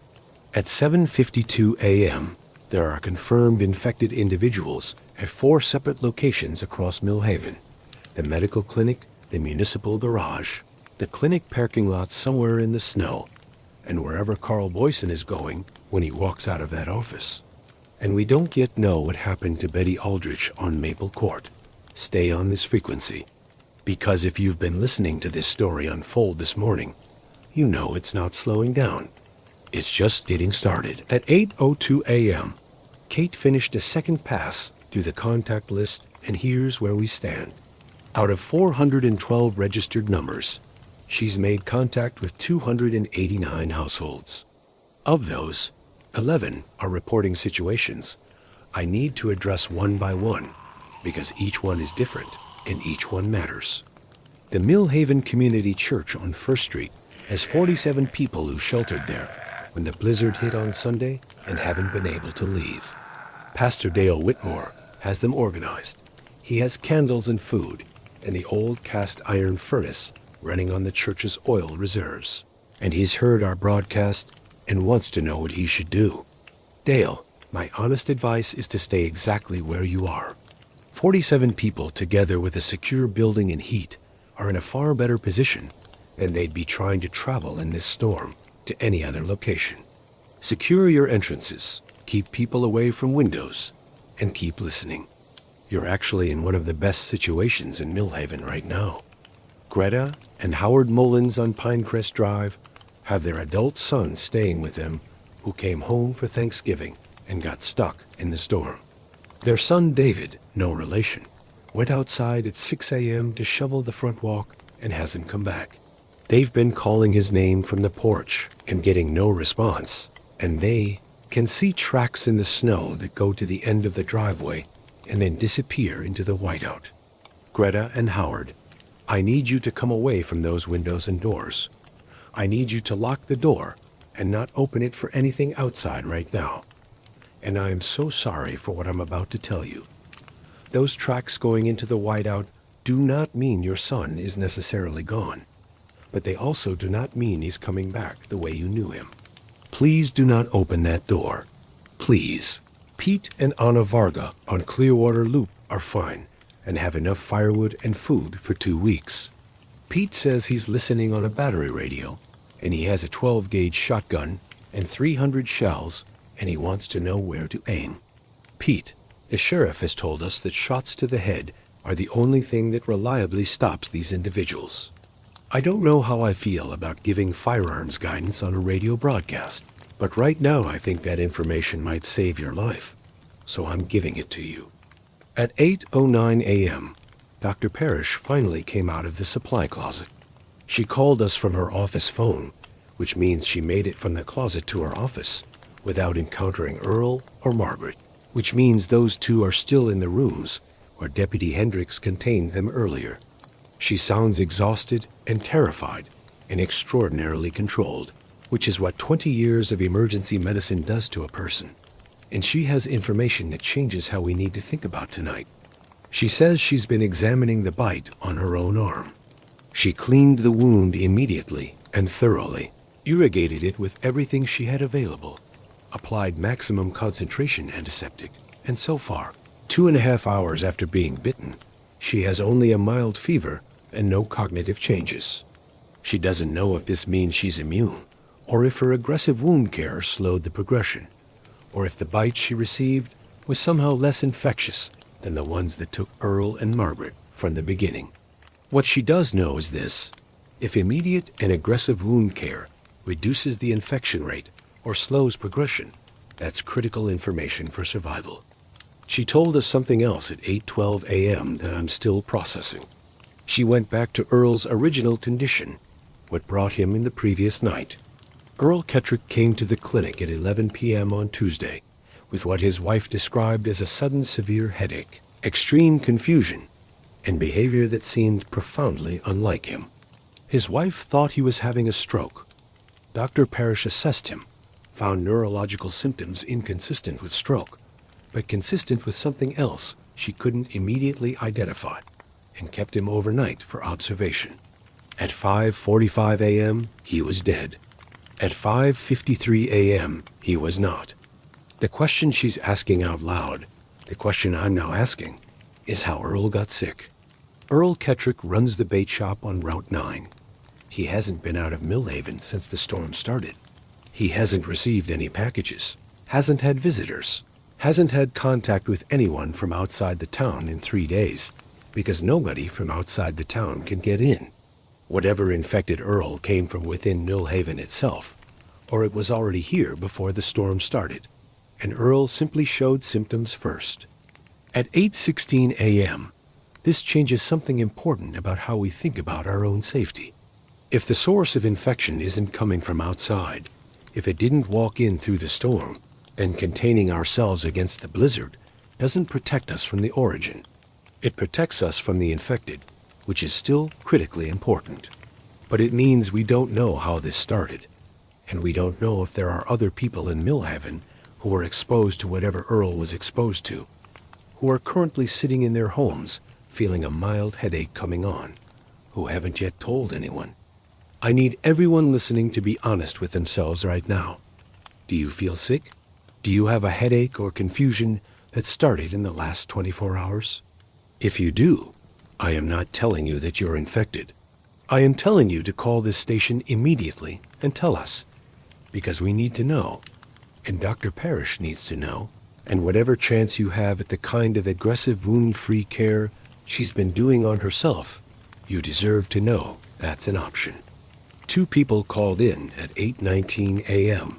At 7:52 a.m., there are confirmed infected individuals at 4 separate locations across Millhaven. The medical clinic, the municipal garage, the clinic parking lot somewhere in the snow, and wherever Carl Boyson is going when he walks out of that office. And we don't yet know what happened to Betty Aldrich on Maple Court. Stay on this frequency, because if you've been listening to this story unfold this morning, you know it's not slowing down. It's just getting started. At 8:02 a.m., Kate finished a second pass through the contact list, and here's where we stand. Out of 412 registered numbers, she's made contact with 289 households. Of those, 11 are reporting situations. I need to address one by one, because each one is different and each one matters. The Millhaven Community Church on First Street has 47 people who sheltered there when the blizzard hit on Sunday and haven't been able to leave. Pastor Dale Whitmore has them organized. He has candles and food and the old cast iron furnace running on the church's oil reserves. And he's heard our broadcast and wants to know what he should do. Dale, my honest advice is to stay exactly where you are. 47 people together with a secure building and heat are in a far better position than they'd be trying to travel in this storm to any other location. Secure your entrances, keep people away from windows, and keep listening. You're actually in one of the best situations in Millhaven right now. Greta and Howard Mullins on Pinecrest Drive have their adult son staying with them who came home for Thanksgiving and got stuck in the storm. Their son David, no relation, went outside at 6 a.m. to shovel the front walk and hasn't come back. They've been calling his name from the porch and getting no response, and they can see tracks in the snow that go to the end of the driveway and then disappear into the whiteout. Greta and Howard, I need you to come away from those windows and doors. I need you to lock the door and not open it for anything outside right now. And I am so sorry for what I'm about to tell you. Those tracks going into the whiteout do not mean your son is necessarily gone, but they also do not mean he's coming back the way you knew him. Please do not open that door. Please. Pete and Anna Varga on Clearwater Loop are fine and have enough firewood and food for 2 weeks. Pete says he's listening on a battery radio, and he has a 12-gauge shotgun and 300 shells, and he wants to know where to aim. Pete, the sheriff has told us that shots to the head are the only thing that reliably stops these individuals. I don't know how I feel about giving firearms guidance on a radio broadcast, but right now I think that information might save your life, so I'm giving it to you. At 8:09 a.m., Dr. Parrish finally came out of the supply closet. She called us from her office phone, which means she made it from the closet to her office without encountering Earl or Margaret, which means those two are still in the rooms where Deputy Hendricks contained them earlier. She sounds exhausted and terrified and extraordinarily controlled, which is what 20 years of emergency medicine does to a person. And she has information that changes how we need to think about tonight. She says she's been examining the bite on her own arm. She cleaned the wound immediately and thoroughly, irrigated it with everything she had available, applied maximum concentration antiseptic, and so far, 2.5 hours after being bitten, she has only a mild fever and no cognitive changes. She doesn't know if this means she's immune, or if her aggressive wound care slowed the progression, or if the bite she received was somehow less infectious than the ones that took Earl and Margaret from the beginning. What she does know is this: if immediate and aggressive wound care reduces the infection rate or slows progression, that's critical information for survival. She told us something else at 8:12 a.m. that I'm still processing. She went back to Earl's original condition, what brought him in the previous night. Earl Kettrick came to the clinic at 11 p.m. on Tuesday with what his wife described as a sudden severe headache, extreme confusion, and behavior that seemed profoundly unlike him. His wife thought he was having a stroke. Dr. Parrish assessed him, found neurological symptoms inconsistent with stroke, but consistent with something else she couldn't immediately identify, and kept him overnight for observation. At 5:45 a.m., he was dead. At 5:53 a.m., he was not. The question she's asking out loud, the question I'm now asking, is how Earl got sick. Earl Kettrick runs the bait shop on Route 9. He hasn't been out of Millhaven since the storm started. He hasn't received any packages, hasn't had visitors, hasn't had contact with anyone from outside the town in 3 days, because nobody from outside the town can get in. Whatever infected Earl came from within Millhaven itself, or it was already here before the storm started, and Earl simply showed symptoms first. At 8:16 a.m., this changes something important about how we think about our own safety. If the source of infection isn't coming from outside, if it didn't walk in through the storm, then containing ourselves against the blizzard doesn't protect us from the origin. It protects us from the infected, which is still critically important. But it means we don't know how this started, and we don't know if there are other people in Millhaven who were exposed to whatever Earl was exposed to, who are currently sitting in their homes feeling a mild headache coming on, who haven't yet told anyone. I need everyone listening to be honest with themselves right now. Do you feel sick? Do you have a headache or confusion that started in the last 24 hours? If you do, I am not telling you that you're infected. I am telling you to call this station immediately and tell us, because we need to know, and Dr. Parrish needs to know, and whatever chance you have at the kind of aggressive wound-free care she's been doing on herself, you deserve to know that's an option. 2 people called in at 8:19 a.m.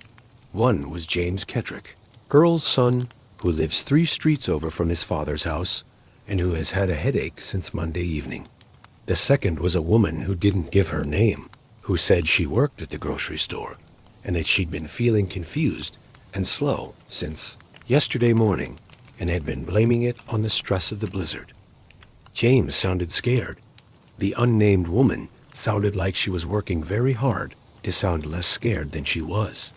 One was James Kettrick, Earl's son, who lives 3 streets over from his father's house, and who has had a headache since Monday evening. The second was a woman who didn't give her name, who said she worked at the grocery store, and that she'd been feeling confused and slow since yesterday morning, and had been blaming it on the stress of the blizzard. James sounded scared. The unnamed woman sounded like she was working very hard to sound less scared than she was.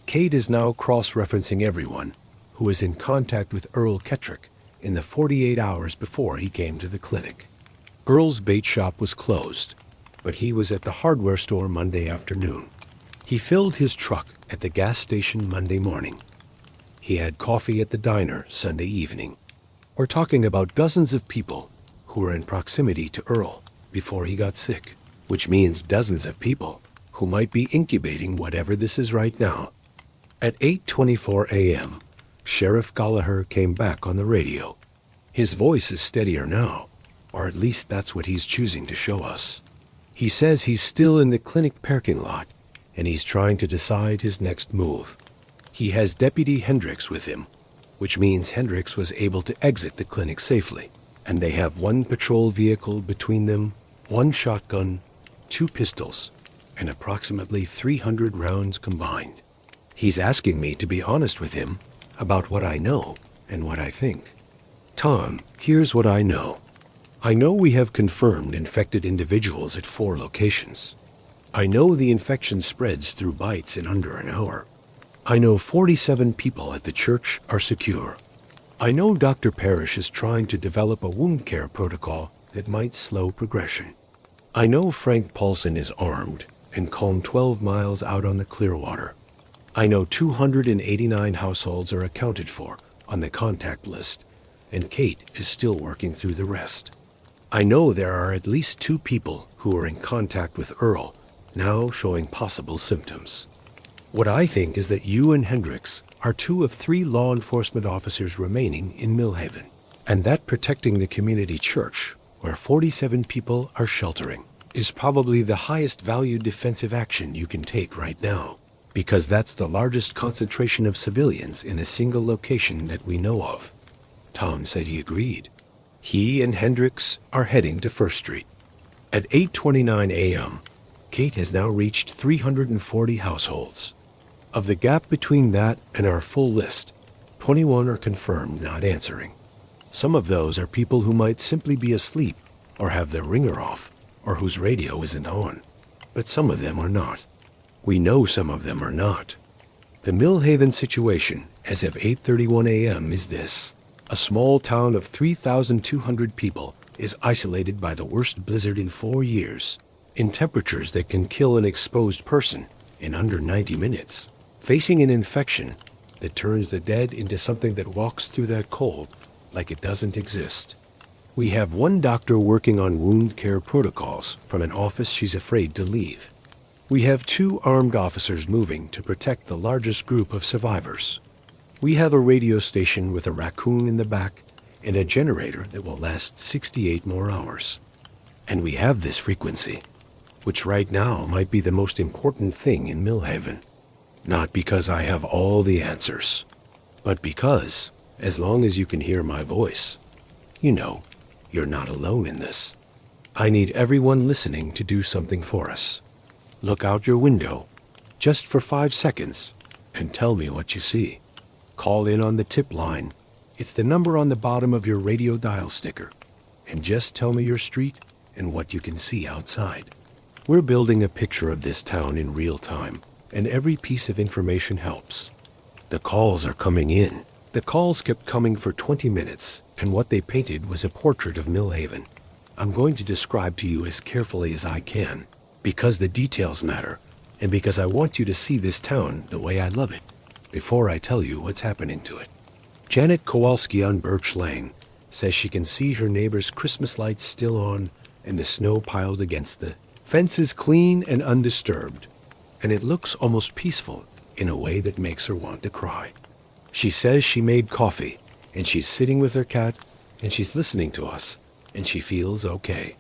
Kate is now cross-referencing everyone who was in contact with Earl Kettrick in the 48 hours before he came to the clinic. Earl's bait shop was closed, but he was at the hardware store Monday afternoon. He filled his truck at the gas station Monday morning. He had coffee at the diner Sunday evening. We're talking about dozens of people who were in proximity to Earl before he got sick, which means dozens of people who might be incubating whatever this is right now. At 8:24 a.m., Sheriff Gallagher came back on the radio. His voice is steadier now, or at least that's what he's choosing to show us. He says he's still in the clinic parking lot, and he's trying to decide his next move. He has Deputy Hendricks with him, which means Hendricks was able to exit the clinic safely, and they have 1 patrol vehicle between them, 1 shotgun, 2 pistols, and approximately 300 rounds combined. He's asking me to be honest with him about what I know and what I think. Tom, here's what I know. I know we have confirmed infected individuals at 4 locations. I know the infection spreads through bites in under an hour. I know 47 people at the church are secure. I know Dr. Parrish is trying to develop a wound care protocol that might slow progression. I know Frank Paulson is armed and calm 12 miles out on the Clearwater. I know 289 households are accounted for on the contact list, and Kate is still working through the rest. I know there are at least 2 people who are in contact with Earl, now showing possible symptoms. What I think is that you and Hendricks are 2 of 3 law enforcement officers remaining in Millhaven, and that protecting the community church, where 47 people are sheltering, is probably the highest valued defensive action you can take right now, because that's the largest concentration of civilians in a single location that we know of. Tom said he agreed. He and Hendricks are heading to First Street. At 8:29 a.m., Kate has now reached 340 households. Of the gap between that and our full list, 21 are confirmed not answering. Some of those are people who might simply be asleep or have their ringer off or whose radio isn't on. But some of them are not. We know some of them are not. The Millhaven situation as of 8:31 a.m. is this. A small town of 3,200 people is isolated by the worst blizzard in 4 years, in temperatures that can kill an exposed person in under 90 minutes, facing an infection that turns the dead into something that walks through that cold like it doesn't exist. We have 1 doctor working on wound care protocols from an office she's afraid to leave. We have 2 armed officers moving to protect the largest group of survivors. We have a radio station with a raccoon in the back and a generator that will last 68 more hours. And we have this frequency, which right now might be the most important thing in Millhaven. Not because I have all the answers, but because, as long as you can hear my voice, you know, you're not alone in this. I need everyone listening to do something for us. Look out your window, just for 5 seconds, and tell me what you see. Call in on the tip line. It's the number on the bottom of your radio dial sticker. And just tell me your street and what you can see outside. We're building a picture of this town in real time, and every piece of information helps. The calls are coming in. The calls kept coming for 20 minutes, and what they painted was a portrait of Millhaven. I'm going to describe to you as carefully as I can, because the details matter, and because I want you to see this town the way I love it, before I tell you what's happening to it. Janet Kowalski on Birch Lane says she can see her neighbor's Christmas lights still on and the snow piled against the fences clean and undisturbed, and it looks almost peaceful in a way that makes her want to cry. She says she made coffee, and she's sitting with her cat, and she's listening to us, and she feels okay.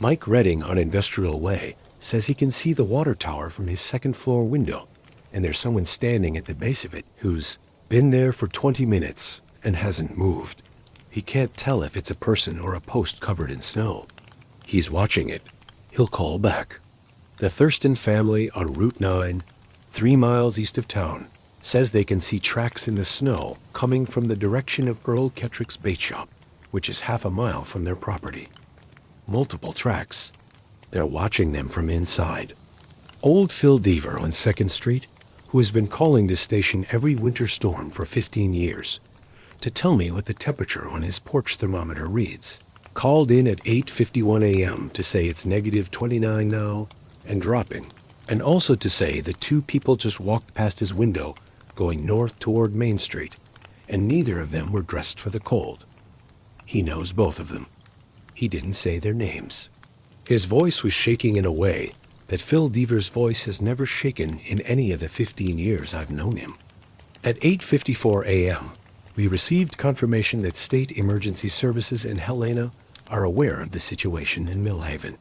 Mike Redding on Industrial Way says he can see the water tower from his 2nd floor window, and there's someone standing at the base of it who's been there for 20 minutes and hasn't moved. He can't tell if it's a person or a post covered in snow. He's watching it. He'll call back. The Thurston family on Route 9, 3 miles east of town, says they can see tracks in the snow coming from the direction of Earl Kettrick's bait shop, which is half a mile from their property. Multiple tracks. They're watching them from inside. Old Phil Deaver on 2nd Street, who has been calling this station every winter storm for 15 years, to tell me what the temperature on his porch thermometer reads, called in at 8:51 a.m. to say it's negative 29 now and dropping, and also to say that 2 people just walked past his window going north toward Main Street, and neither of them were dressed for the cold. He knows both of them. He didn't say their names. His voice was shaking in a way that Phil Deaver's voice has never shaken in any of the 15 years I've known him. At 8:54 a.m., we received confirmation that state emergency services in Helena are aware of the situation in Millhaven.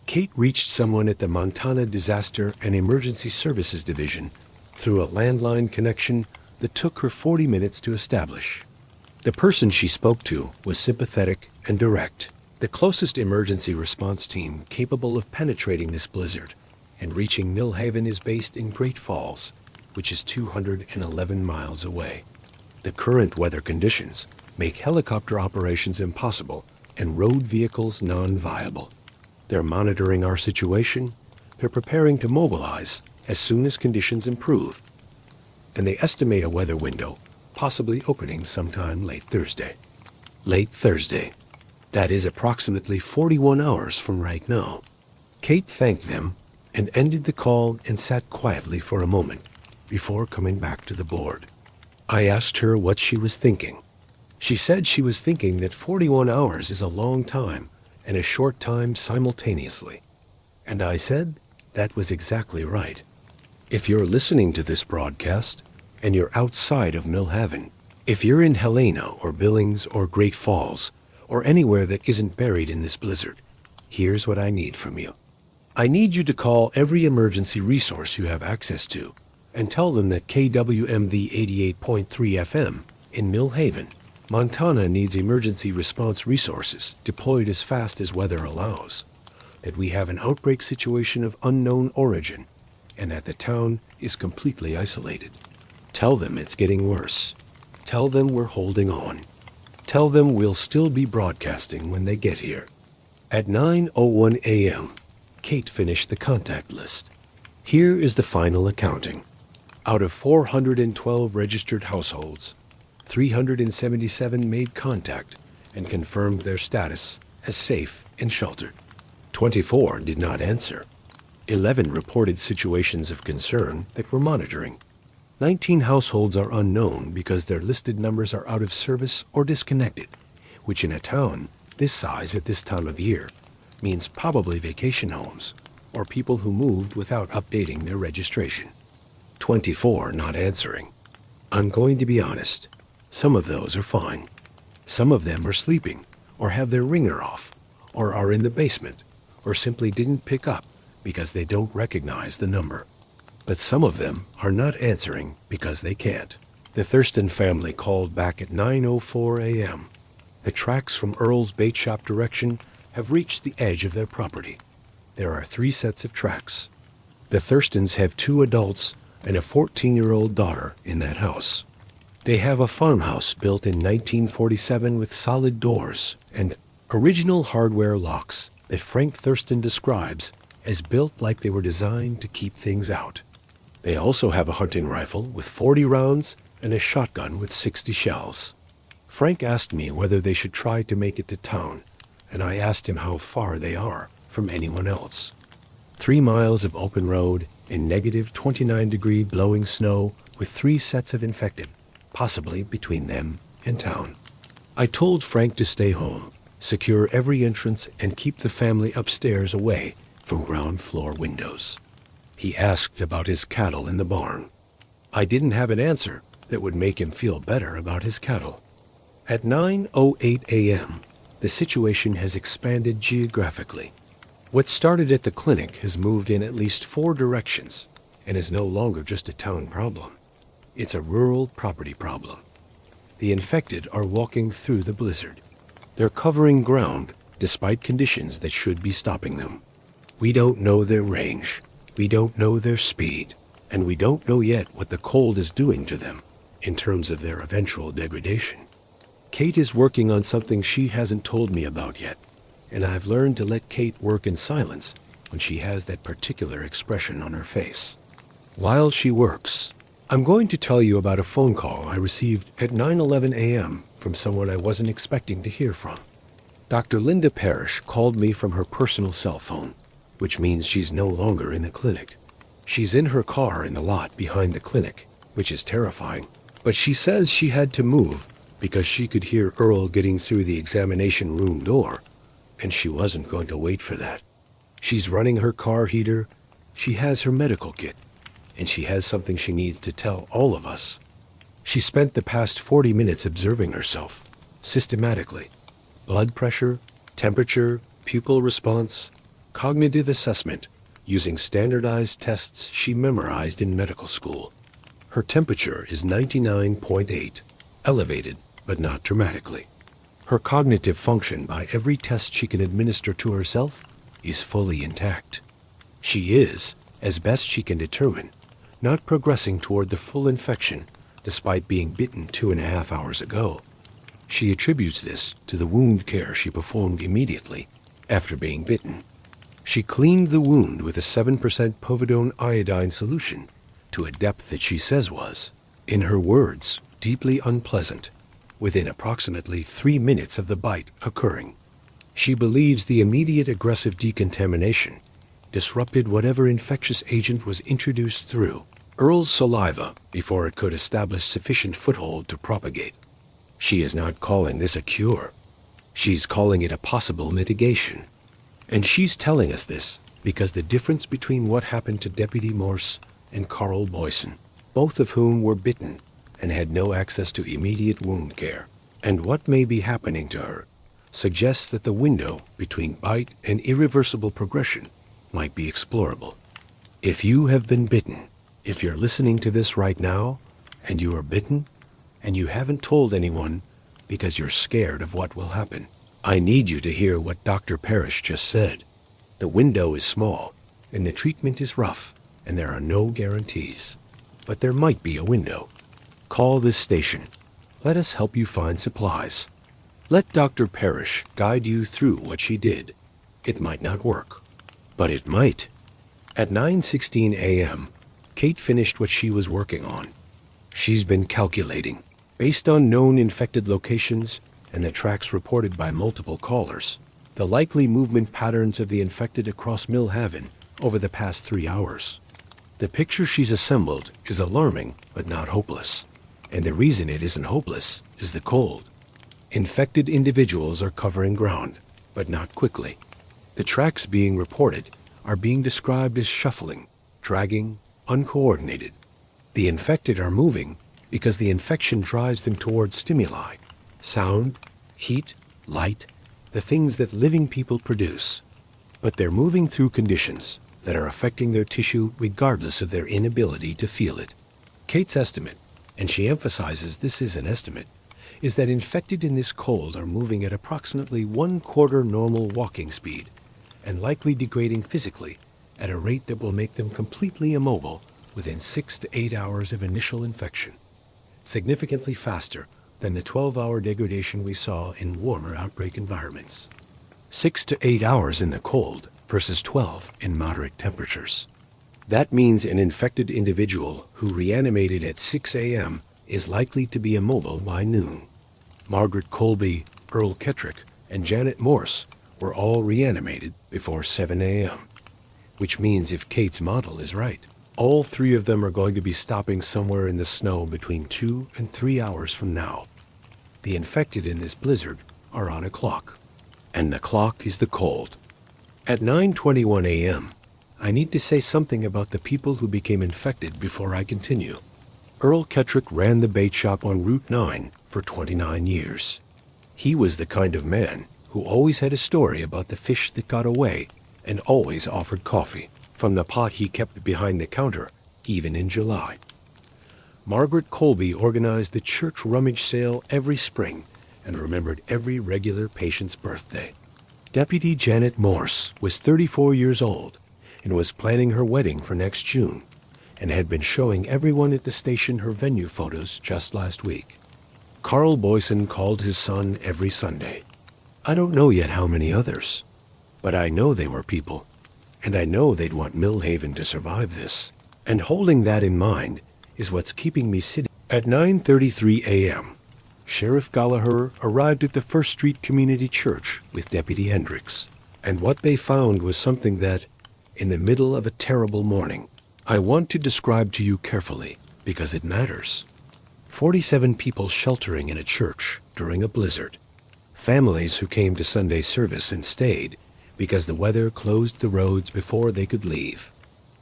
Kate reached someone at the Montana Disaster and Emergency Services Division through a landline connection that took her 40 minutes to establish. The person she spoke to was sympathetic and direct. The closest emergency response team capable of penetrating this blizzard and reaching Millhaven is based in Great Falls, which is 211 miles away. The current weather conditions make helicopter operations impossible and road vehicles non-viable. They're monitoring our situation. They're preparing to mobilize as soon as conditions improve. And they estimate a weather window possibly opening sometime late Thursday. Late Thursday. That is approximately 41 hours from right now. Kate thanked them and ended the call and sat quietly for a moment before coming back to the board. I asked her what she was thinking. She said she was thinking that 41 hours is a long time and a short time simultaneously. And I said that was exactly right. If you're listening to this broadcast and you're outside of Millhaven, if you're in Helena or Billings or Great Falls or anywhere that isn't buried in this blizzard, here's what I need from you. I need you to call every emergency resource you have access to and tell them that KWMV 88.3 FM in Millhaven, Montana needs emergency response resources deployed as fast as weather allows, that we have an outbreak situation of unknown origin, and that the town is completely isolated. Tell them it's getting worse. Tell them we're holding on. Tell them we'll still be broadcasting when they get here. At 9:01 a.m., Kate finished the contact list. Here is the final accounting. Out of 412 registered households, 377 made contact and confirmed their status as safe and sheltered. 24 did not answer. 11 reported situations of concern that we're monitoring. 19 households are unknown because their listed numbers are out of service or disconnected, which in a town this size at this time of year means probably vacation homes or people who moved without updating their registration. 24 not answering. I'm going to be honest. Some of those are fine. Some of them are sleeping or have their ringer off or are in the basement or simply didn't pick up because they don't recognize the number. But some of them are not answering because they can't. The Thurston family called back at 9:04 a.m. The tracks from Earl's bait shop direction have reached the edge of their property. There are 3 sets of tracks. The Thurstons have 2 adults and a 14-year-old daughter in that house. They have a farmhouse built in 1947 with solid doors and original hardware locks that Frank Thurston describes as built like they were designed to keep things out. They also have a hunting rifle with 40 rounds and a shotgun with 60 shells. Frank asked me whether they should try to make it to town, and I asked him how far they are from anyone else. 3 miles of open road in negative 29-degree blowing snow with 3 sets of infected, possibly between them and town. I told Frank to stay home, secure every entrance, and keep the family upstairs away from ground floor windows. He asked about his cattle in the barn. I didn't have an answer that would make him feel better about his cattle. At 9:08 a.m., the situation has expanded geographically. What started at the clinic has moved in at least 4 directions and is no longer just a town problem. It's a rural property problem. The infected are walking through the blizzard. They're covering ground despite conditions that should be stopping them. We don't know their range. We don't know their speed. And we don't know yet what the cold is doing to them in terms of their eventual degradation. Kate is working on something she hasn't told me about yet, and I've learned to let Kate work in silence when she has that particular expression on her face. While she works, I'm going to tell you about a phone call I received at 9:11 a.m. from someone I wasn't expecting to hear from. Dr. Linda Parrish called me from her personal cell phone, which means she's no longer in the clinic. She's in her car in the lot behind the clinic, which is terrifying, but she says she had to move because she could hear Earl getting through the examination room door, and she wasn't going to wait for that. She's running her car heater, she has her medical kit, and she has something she needs to tell all of us. She spent the past 40 minutes observing herself, systematically. Blood pressure, temperature, pupil response, cognitive assessment, using standardized tests she memorized in medical school. Her temperature is 99.8, elevated, but not dramatically. Her cognitive function by every test she can administer to herself is fully intact. She is, as best she can determine, not progressing toward the full infection despite being bitten 2.5 hours ago. She attributes this to the wound care she performed immediately after being bitten. She cleaned the wound with a 7% povidone iodine solution to a depth that she says was, in her words, deeply unpleasant, within approximately 3 minutes of the bite occurring. She believes the immediate aggressive decontamination disrupted whatever infectious agent was introduced through Earl's saliva before it could establish sufficient foothold to propagate. She is not calling this a cure. She's calling it a possible mitigation. And she's telling us this because the difference between what happened to Deputy Morse and Carl Boyson, both of whom were bitten and had no access to immediate wound care, and what may be happening to her, suggests that the window between bite and irreversible progression might be explorable. If you have been bitten, if you're listening to this right now, and you are bitten, and you haven't told anyone because you're scared of what will happen, I need you to hear what Dr. Parrish just said. The window is small, and the treatment is rough, and there are no guarantees. But there might be a window. Call this station. Let us help you find supplies. Let Dr. Parrish guide you through what she did. It might not work, but it might. At 9:16 a.m., Kate finished what she was working on. She's been calculating, based on known infected locations and the tracks reported by multiple callers, the likely movement patterns of the infected across Millhaven over the past 3 hours. The picture she's assembled is alarming, but not hopeless. And the reason it isn't hopeless is the cold. Infected individuals are covering ground, but not quickly. The tracks being reported are being described as shuffling, dragging, uncoordinated. The infected are moving because the infection drives them towards stimuli, sound, heat, light, the things that living people produce. But they're moving through conditions that are affecting their tissue regardless of their inability to feel it. Kate's estimate, and she emphasizes this is an estimate, is that infected in this cold are moving at approximately 1/4 normal walking speed and likely degrading physically at a rate that will make them completely immobile within 6 to 8 hours of initial infection, significantly faster than the 12-hour degradation we saw in warmer outbreak environments. 6 to 8 hours in the cold versus 12 in moderate temperatures. That means an infected individual who reanimated at 6 a.m. is likely to be immobile by noon. Margaret Colby, Earl Kettrick, and Janet Morse were all reanimated before 7 a.m., which means if Kate's model is right, all 3 of them are going to be stopping somewhere in the snow between 2 and 3 hours from now. The infected in this blizzard are on a clock, and the clock is the cold. At 9:21 a.m., I need to say something about the people who became infected before I continue. Earl Kettrick ran the bait shop on Route 9 for 29 years. He was the kind of man who always had a story about the fish that got away and always offered coffee from the pot he kept behind the counter, even in July. Margaret Colby organized the church rummage sale every spring and remembered every regular patient's birthday. Deputy Janet Morse was 34 years old and was planning her wedding for next June, and had been showing everyone at the station her venue photos just last week. Carl Boyson called his son every Sunday. I don't know yet how many others, but I know they were people, and I know they'd want Millhaven to survive this. And holding that in mind is what's keeping me sitting. At 9:33 a.m., Sheriff Gallagher arrived at the First Street Community Church with Deputy Hendricks, and what they found was something that, in the middle of a terrible morning, I want to describe to you carefully because it matters. 47 people sheltering in a church during a blizzard. Families who came to Sunday service and stayed because the weather closed the roads before they could leave.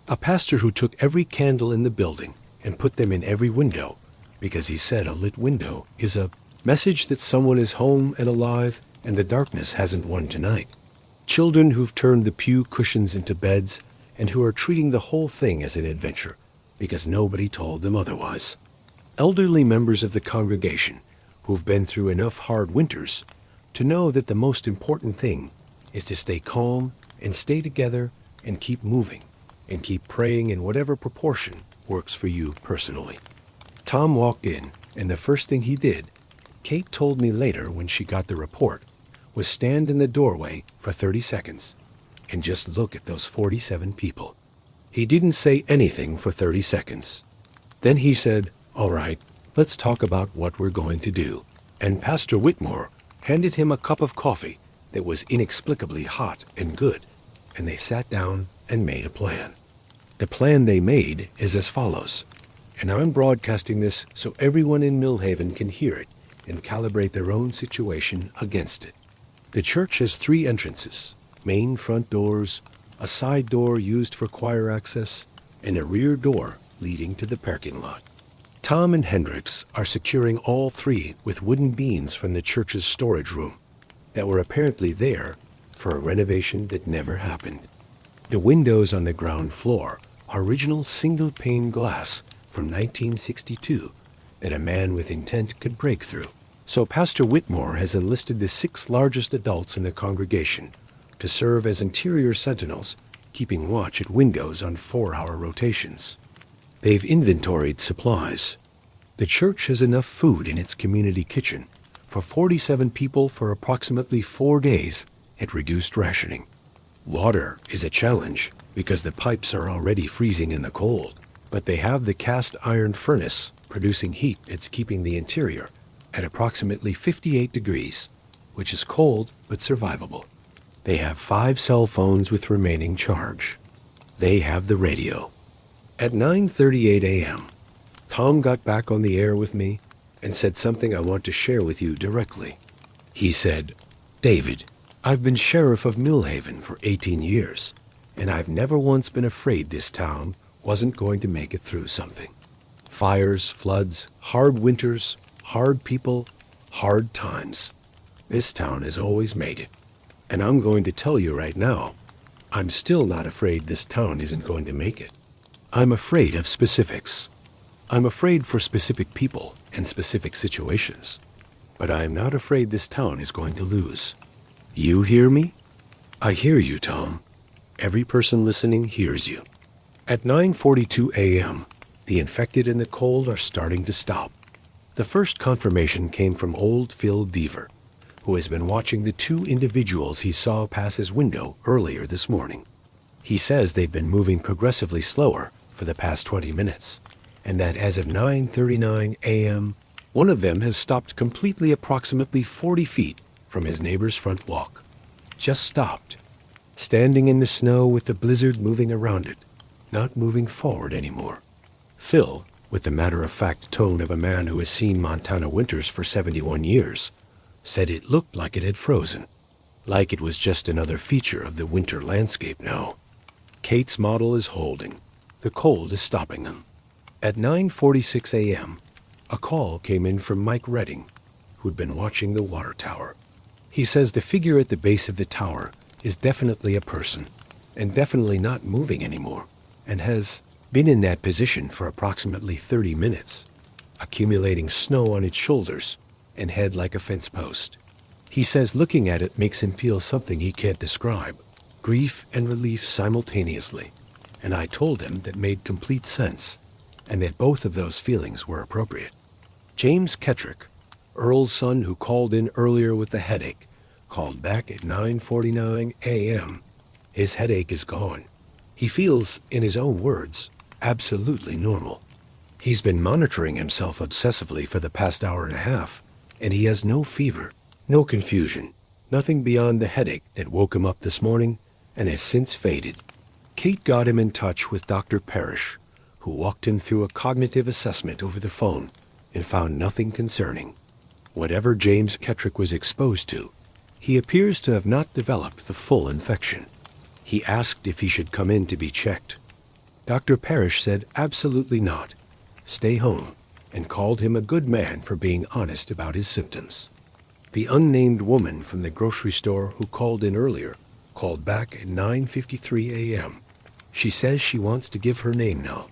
A pastor who took every candle in the building and put them in every window because he said a lit window is a message that someone is home and alive and the darkness hasn't won tonight. Children who've turned the pew cushions into beds and who are treating the whole thing as an adventure because nobody told them otherwise. Elderly members of the congregation who've been through enough hard winters to know that the most important thing is to stay calm and stay together and keep moving and keep praying in whatever proportion works for you personally. Tom walked in, and the first thing he did, Kate told me later when she got the report, was stand in the doorway for 30 seconds and just look at those 47 people. He didn't say anything for 30 seconds. Then he said, "All right, let's talk about what we're going to do." And Pastor Whitmore handed him a cup of coffee that was inexplicably hot and good. and they sat down and made a plan. The plan they made is as follows, and I'm broadcasting this so everyone in Millhaven can hear it and calibrate their own situation against it. The church has 3 entrances, main front doors, a side door used for choir access, and a rear door leading to the parking lot. Tom and Hendricks are securing all 3 with wooden beams from the church's storage room that were apparently there for a renovation that never happened. The windows on the ground floor are original single-pane glass from 1962 that a man with intent could break through. So Pastor Whitmore has enlisted the 6 largest adults in the congregation to serve as interior sentinels, keeping watch at windows on 4-hour rotations. They've inventoried supplies. The church has enough food in its community kitchen for 47 people for approximately 4 days at reduced rationing. Water is a challenge because the pipes are already freezing in the cold, but they have the cast iron furnace producing heat that's keeping the interior at approximately 58 degrees, which is cold but survivable. They have 5 cell phones with remaining charge. They have the radio. At 9:38 a.m., Tom got back on the air with me and said something I want to share with you directly. He said, "David, I've been sheriff of Millhaven for 18 years, and I've never once been afraid this town wasn't going to make it through something. Fires, floods, hard winters, hard people, hard times. This town has always made it. And I'm going to tell you right now, I'm still not afraid this town isn't going to make it. I'm afraid of specifics. I'm afraid for specific people and specific situations. But I am not afraid this town is going to lose. You hear me?" "I hear you, Tom. Every person listening hears you." At 9:42 a.m., the infected and the cold are starting to stop. The first confirmation came from old Phil Deaver, who has been watching the 2 individuals he saw pass his window earlier this morning. He says they've been moving progressively slower for the past 20 minutes, and that as of 9:39 a.m., one of them has stopped completely approximately 40 feet from his neighbor's front walk. Just stopped, standing in the snow with the blizzard moving around it, not moving forward anymore. Phil, with the matter-of-fact tone of a man who has seen Montana winters for 71 years, said it looked like it had frozen, like it was just another feature of the winter landscape now. Kate's model is holding. The cold is stopping them. At 9:46 a.m., a call came in from Mike Redding, who'd been watching the water tower. He says the figure at the base of the tower is definitely a person, and definitely not moving anymore, and has been in that position for approximately 30 minutes, accumulating snow on its shoulders and head like a fence post. He says looking at it makes him feel something he can't describe, grief and relief simultaneously, and I told him that made complete sense, and that both of those feelings were appropriate. James Kettrick, Earl's son who called in earlier with the headache, called back at 9:49 a.m. His headache is gone. He feels, in his own words, absolutely normal. He's been monitoring himself obsessively for the past hour and a half, and he has no fever, no confusion, nothing beyond the headache that woke him up this morning and has since faded. Kate got him in touch with Dr. Parrish, who walked him through a cognitive assessment over the phone and found nothing concerning. Whatever James Kettrick was exposed to, he appears to have not developed the full infection. He asked if he should come in to be checked. Dr. Parrish said absolutely not. Stay home, and called him a good man for being honest about his symptoms. The unnamed woman from the grocery store who called in earlier called back at 9:53 a.m. She says she wants to give her name now.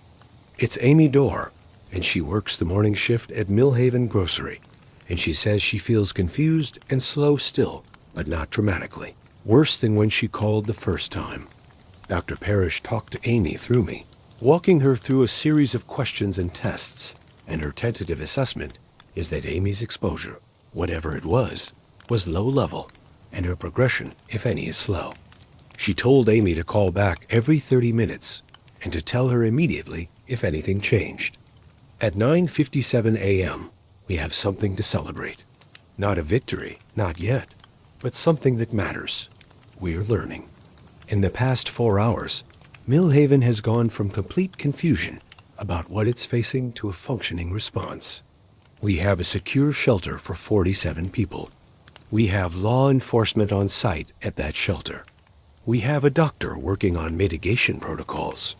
It's Amy Dorr, and she works the morning shift at Millhaven Grocery, and she says she feels confused and slow still, but not dramatically. Worse than when she called the first time. Dr. Parrish talked to Amy through me, walking her through a series of questions and tests, and her tentative assessment is that Amy's exposure, whatever it was low level, and her progression, if any, is slow. She told Amy to call back every 30 minutes and to tell her immediately if anything changed. At 9:57 a.m., we have something to celebrate. Not a victory, not yet, but something that matters. We're learning. In the past 4 hours, Millhaven has gone from complete confusion about what it's facing to a functioning response. We have a secure shelter for 47 people. We have law enforcement on site at that shelter. We have a doctor working on mitigation protocols.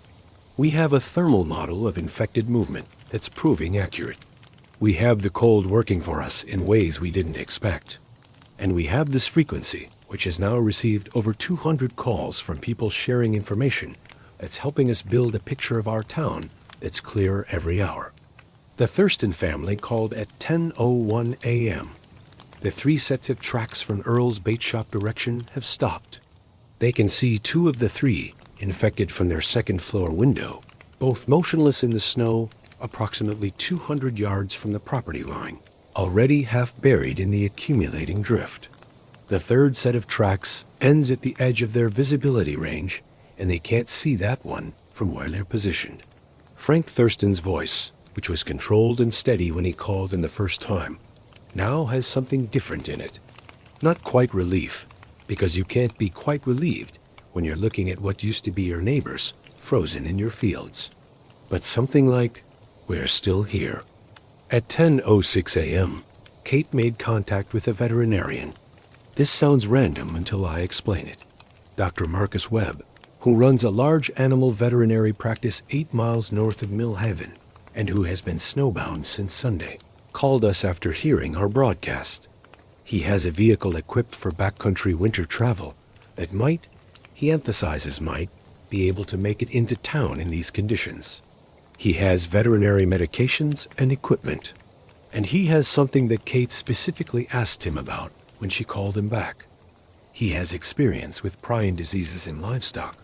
We have a thermal model of infected movement that's proving accurate. We have the cold working for us in ways we didn't expect. And we have this frequency, which has now received over 200 calls from people sharing information that's helping us build a picture of our town that's clearer every hour. The Thurston family called at 10:01 a.m. The 3 sets of tracks from Earl's bait shop direction have stopped. They can see 2 of the 3 infected from their second-floor window, both motionless in the snow approximately 200 yards from the property line, already half buried in the accumulating drift. The 3rd set of tracks ends at the edge of their visibility range, and they can't see that one from where they're positioned. Frank Thurston's voice, which was controlled and steady when he called in the first time, now has something different in it. Not quite relief, because you can't be quite relieved when you're looking at what used to be your neighbors frozen in your fields. But something like, "We're still here." At 10:06 a.m., Kate made contact with a veterinarian. This sounds random until I explain it. Dr. Marcus Webb, who runs a large animal veterinary practice 8 miles north of Millhaven, and who has been snowbound since Sunday, called us after hearing our broadcast. He has a vehicle equipped for backcountry winter travel that might, he emphasizes might, be able to make it into town in these conditions. He has veterinary medications and equipment. And he has something that Kate specifically asked him about when she called him back. He has experience with prion diseases in livestock.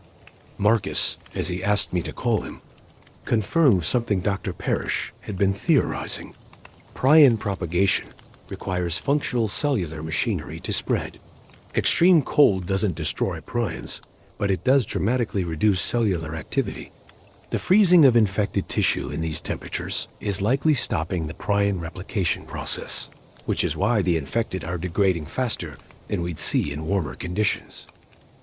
Marcus, as he asked me to call him, confirmed something Dr. Parrish had been theorizing. Prion propagation requires functional cellular machinery to spread. Extreme cold doesn't destroy prions, but it does dramatically reduce cellular activity. The freezing of infected tissue in these temperatures is likely stopping the prion replication process, which is why the infected are degrading faster than we'd see in warmer conditions.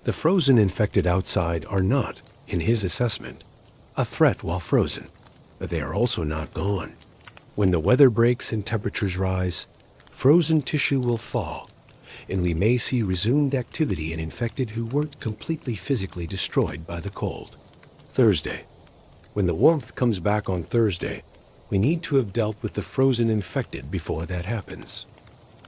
The frozen infected outside are not, in his assessment, a threat while frozen, but they are also not gone. When the weather breaks and temperatures rise, frozen tissue will thaw, and we may see resumed activity in infected who weren't completely physically destroyed by the cold. Thursday. When the warmth comes back on Thursday, we need to have dealt with the frozen infected before that happens.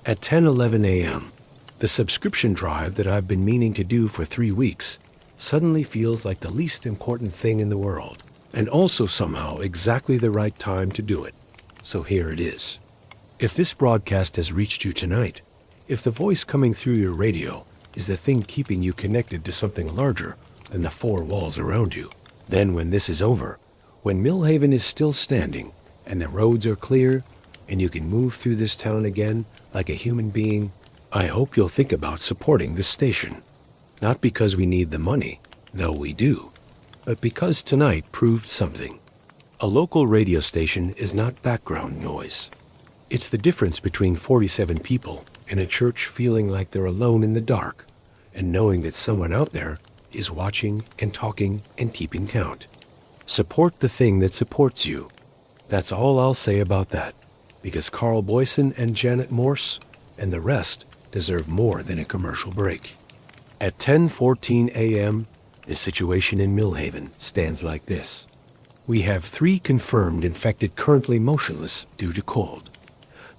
At 10:11 a.m., the subscription drive that I've been meaning to do for 3 weeks suddenly feels like the least important thing in the world, and also somehow exactly the right time to do it. So here it is. If this broadcast has reached you tonight, if the voice coming through your radio is the thing keeping you connected to something larger than the 4 walls around you, then when this is over, when Millhaven is still standing and the roads are clear and you can move through this town again like a human being, I hope you'll think about supporting this station. Not because we need the money, though we do, but because tonight proved something. A local radio station is not background noise. It's the difference between 47 people in a church feeling like they're alone in the dark and knowing that someone out there is watching and talking and keeping count. Support the thing that supports you. That's all I'll say about that, because Carl Boyson and Janet Morse and the rest deserve more than a commercial break. At 10:14 a.m., the situation in Millhaven stands like this. We have 3 confirmed infected currently motionless due to cold.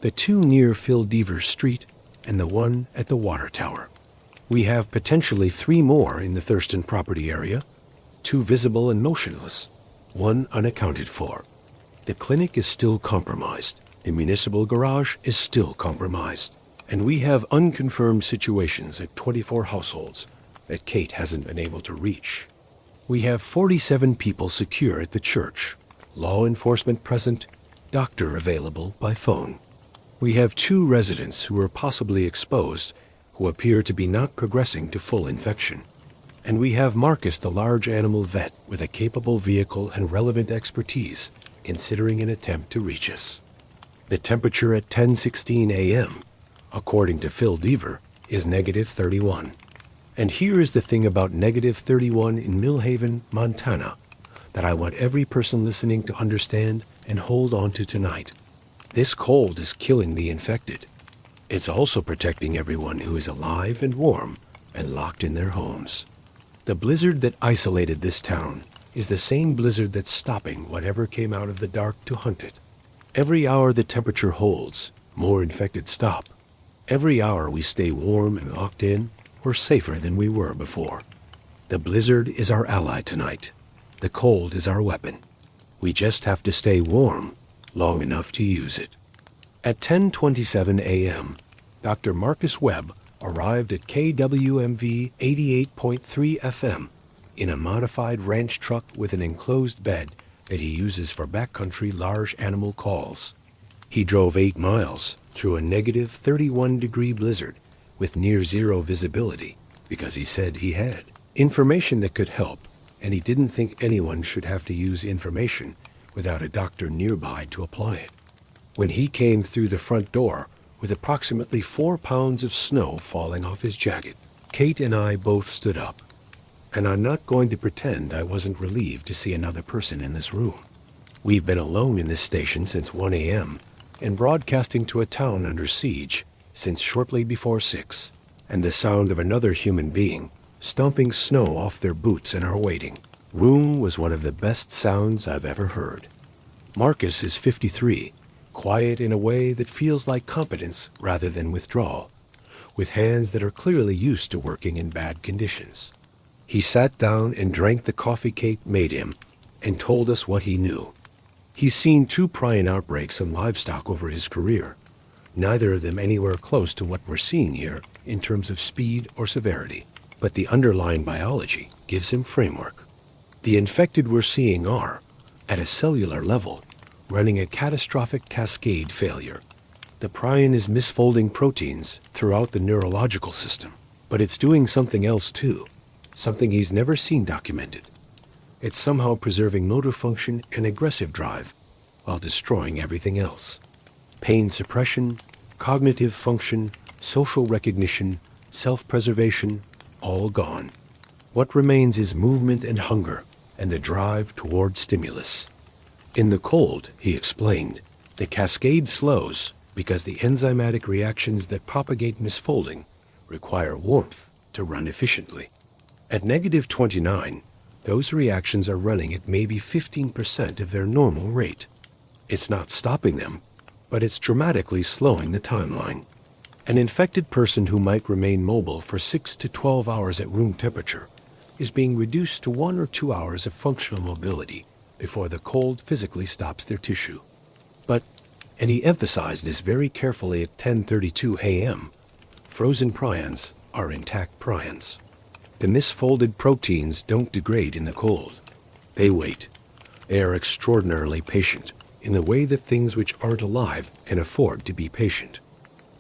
The 2 near Phil Devers Street and the 1 at the water tower. We have potentially 3 more in the Thurston property area, 2 visible and motionless, 1 unaccounted for. The clinic is still compromised. The municipal garage is still compromised. And we have unconfirmed situations at 24 households that Kate hasn't been able to reach. We have 47 people secure at the church, law enforcement present, doctor available by phone. We have 2 residents who are possibly exposed who appear to be not progressing to full infection. And we have Marcus, the large animal vet, with a capable vehicle and relevant expertise, considering an attempt to reach us. The temperature at 10:16 a.m., according to Phil Deaver, is -31. And here is the thing about -31 in Millhaven, Montana, that I want every person listening to understand and hold on to tonight. This cold is killing the infected. It's also protecting everyone who is alive and warm and locked in their homes. The blizzard that isolated this town is the same blizzard that's stopping whatever came out of the dark to hunt it. Every hour the temperature holds, more infected stop. Every hour we stay warm and locked in, we're safer than we were before. The blizzard is our ally tonight. The cold is our weapon. We just have to stay warm long enough to use it. At 10:27 a.m., Dr. Marcus Webb arrived at KWMV 88.3 FM in a modified ranch truck with an enclosed bed that he uses for backcountry large animal calls. He drove 8 miles through a -31-degree blizzard with near zero visibility because he said he had information that could help, and he didn't think anyone should have to use information without a doctor nearby to apply it. When he came through the front door with approximately 4 pounds of snow falling off his jacket, Kate and I both stood up. And I'm not going to pretend I wasn't relieved to see another person in this room. We've been alone in this station since 1 a.m. and broadcasting to a town under siege since shortly before 6, and the sound of another human being stomping snow off their boots in our waiting room was one of the best sounds I've ever heard. Marcus is 53, quiet in a way that feels like competence rather than withdrawal, with hands that are clearly used to working in bad conditions. He sat down and drank the coffee Kate made him and told us what he knew. He's seen 2 prion outbreaks on livestock over his career, neither of them anywhere close to what we're seeing here in terms of speed or severity, but the underlying biology gives him framework. The infected we're seeing are, at a cellular level, running a catastrophic cascade failure. The prion is misfolding proteins throughout the neurological system, but it's doing something else too, something he's never seen documented. It's somehow preserving motor function and aggressive drive while destroying everything else. Pain suppression, cognitive function, social recognition, self-preservation, all gone. What remains is movement and hunger and the drive toward stimulus. In the cold, he explained, the cascade slows because the enzymatic reactions that propagate misfolding require warmth to run efficiently. At -29, those reactions are running at maybe 15% of their normal rate. It's not stopping them, but it's dramatically slowing the timeline. An infected person who might remain mobile for 6 to 12 hours at room temperature is being reduced to 1 or 2 hours of functional mobility before the cold physically stops their tissue. But, and he emphasized this very carefully at 10:32 a.m., frozen prions are intact prions. The misfolded proteins don't degrade in the cold. They wait. They are extraordinarily patient in the way that things which aren't alive can afford to be patient.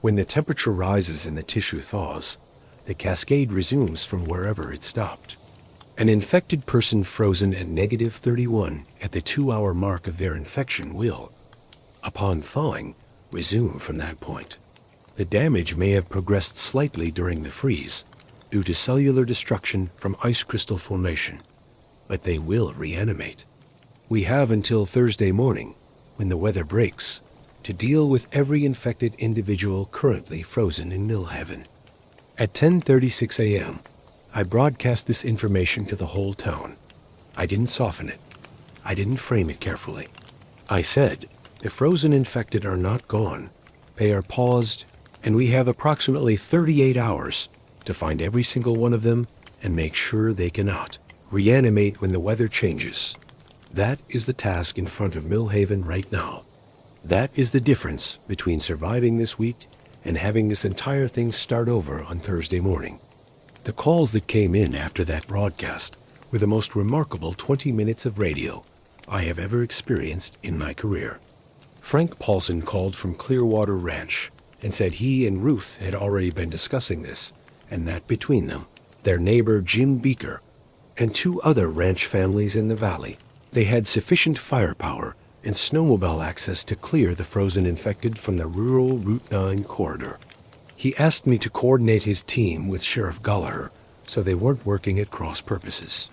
When the temperature rises and the tissue thaws, the cascade resumes from wherever it stopped. An infected person frozen at -31 at the 2-hour mark of their infection will, upon thawing, resume from that point. The damage may have progressed slightly during the freeze, due to cellular destruction from ice crystal formation, but they will reanimate. We have until Thursday morning, when the weather breaks, to deal with every infected individual currently frozen in Millhaven. At 10:36 a.m., I broadcast this information to the whole town. I didn't soften it. I didn't frame it carefully. I said, the frozen infected are not gone. They are paused, and we have approximately 38 hours to find every single one of them and make sure they cannot reanimate when the weather changes. That is the task in front of Millhaven right now. That is the difference between surviving this week and having this entire thing start over on Thursday morning. The calls that came in after that broadcast were the most remarkable 20 minutes of radio I have ever experienced in my career. Frank Paulson called from Clearwater Ranch and said he and Ruth had already been discussing this, and that between them, their neighbor Jim Beaker, and 2 other ranch families in the valley, they had sufficient firepower and snowmobile access to clear the frozen infected from the rural Route 9 corridor. He asked me to coordinate his team with Sheriff Gallagher, so they weren't working at cross purposes.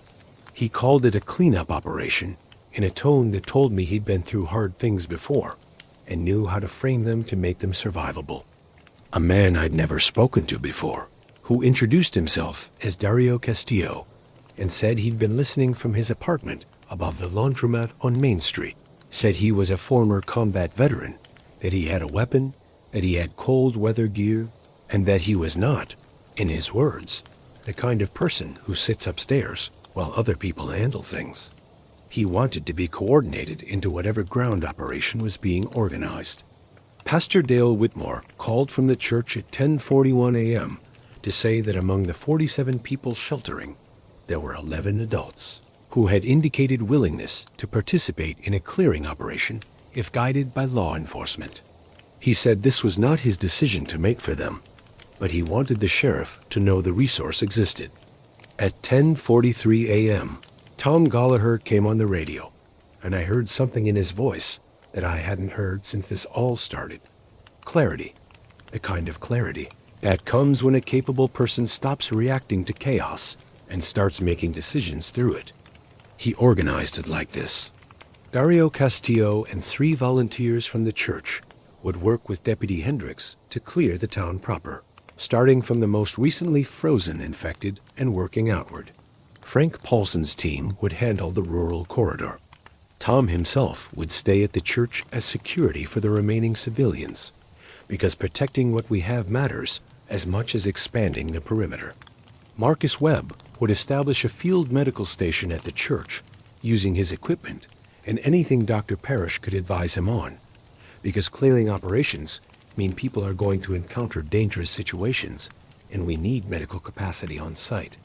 He called it a cleanup operation in a tone that told me he'd been through hard things before and knew how to frame them to make them survivable. A man I'd never spoken to before, who introduced himself as Dario Castillo and said he'd been listening from his apartment above the laundromat on Main Street, said he was a former combat veteran, that he had a weapon, that he had cold weather gear, and that he was not, in his words, the kind of person who sits upstairs while other people handle things. He wanted to be coordinated into whatever ground operation was being organized. Pastor Dale Whitmore called from the church at 10:41 a.m. to say that among the 47 people sheltering, there were 11 adults who had indicated willingness to participate in a clearing operation if guided by law enforcement. He said this was not his decision to make for them, but he wanted the sheriff to know the resource existed. At 10:43 a.m., Tom Gallagher came on the radio, and I heard something in his voice that I hadn't heard since this all started. Clarity. The kind of clarity that comes when a capable person stops reacting to chaos and starts making decisions through it. He organized it like this. Dario Castillo and 3 volunteers from the church would work with Deputy Hendricks to clear the town proper, starting from the most recently frozen infected and working outward. Frank Paulson's team would handle the rural corridor. Tom himself would stay at the church as security for the remaining civilians, because protecting what we have matters as much as expanding the perimeter. Marcus Webb would establish a field medical station at the church, using his equipment and anything Dr. Parrish could advise him on, because clearing operations mean people are going to encounter dangerous situations, and we need medical capacity on site.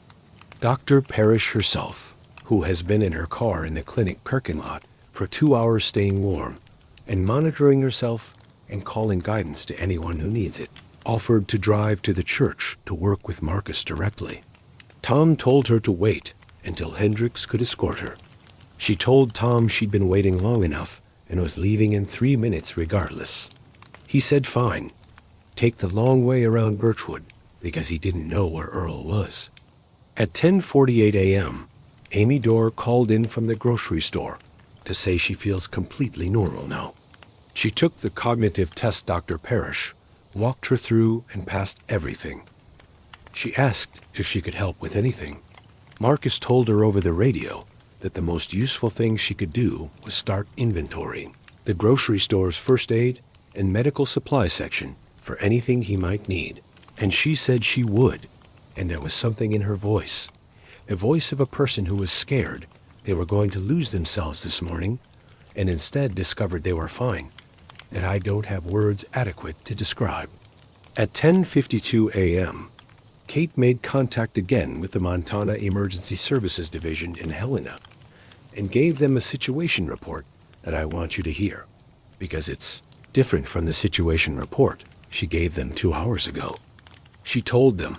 Dr. Parrish herself, who has been in her car in the clinic parking lot for 2 hours staying warm and monitoring herself and calling guidance to anyone who needs it, offered to drive to the church to work with Marcus directly. Tom told her to wait until Hendricks could escort her. She told Tom she'd been waiting long enough and was leaving in 3 minutes regardless. He said fine, take the long way around Birchwood, because he didn't know where Earl was. At 10:48 a.m., Amy Dorr called in from the grocery store to say she feels completely normal now. She took the cognitive test Dr. Parrish walked her through and passed everything. She asked if she could help with anything. Marcus told her over the radio that the most useful thing she could do was start inventorying the grocery store's first aid and medical supply section for anything he might need. And she said she would, and there was something in her voice, the voice of a person who was scared they were going to lose themselves this morning and instead discovered they were fine, that I don't have words adequate to describe. At 10:52 a.m., Kate made contact again with the Montana Emergency Services Division in Helena and gave them a situation report that I want you to hear, because it's different from the situation report she gave them 2 hours ago. She told them,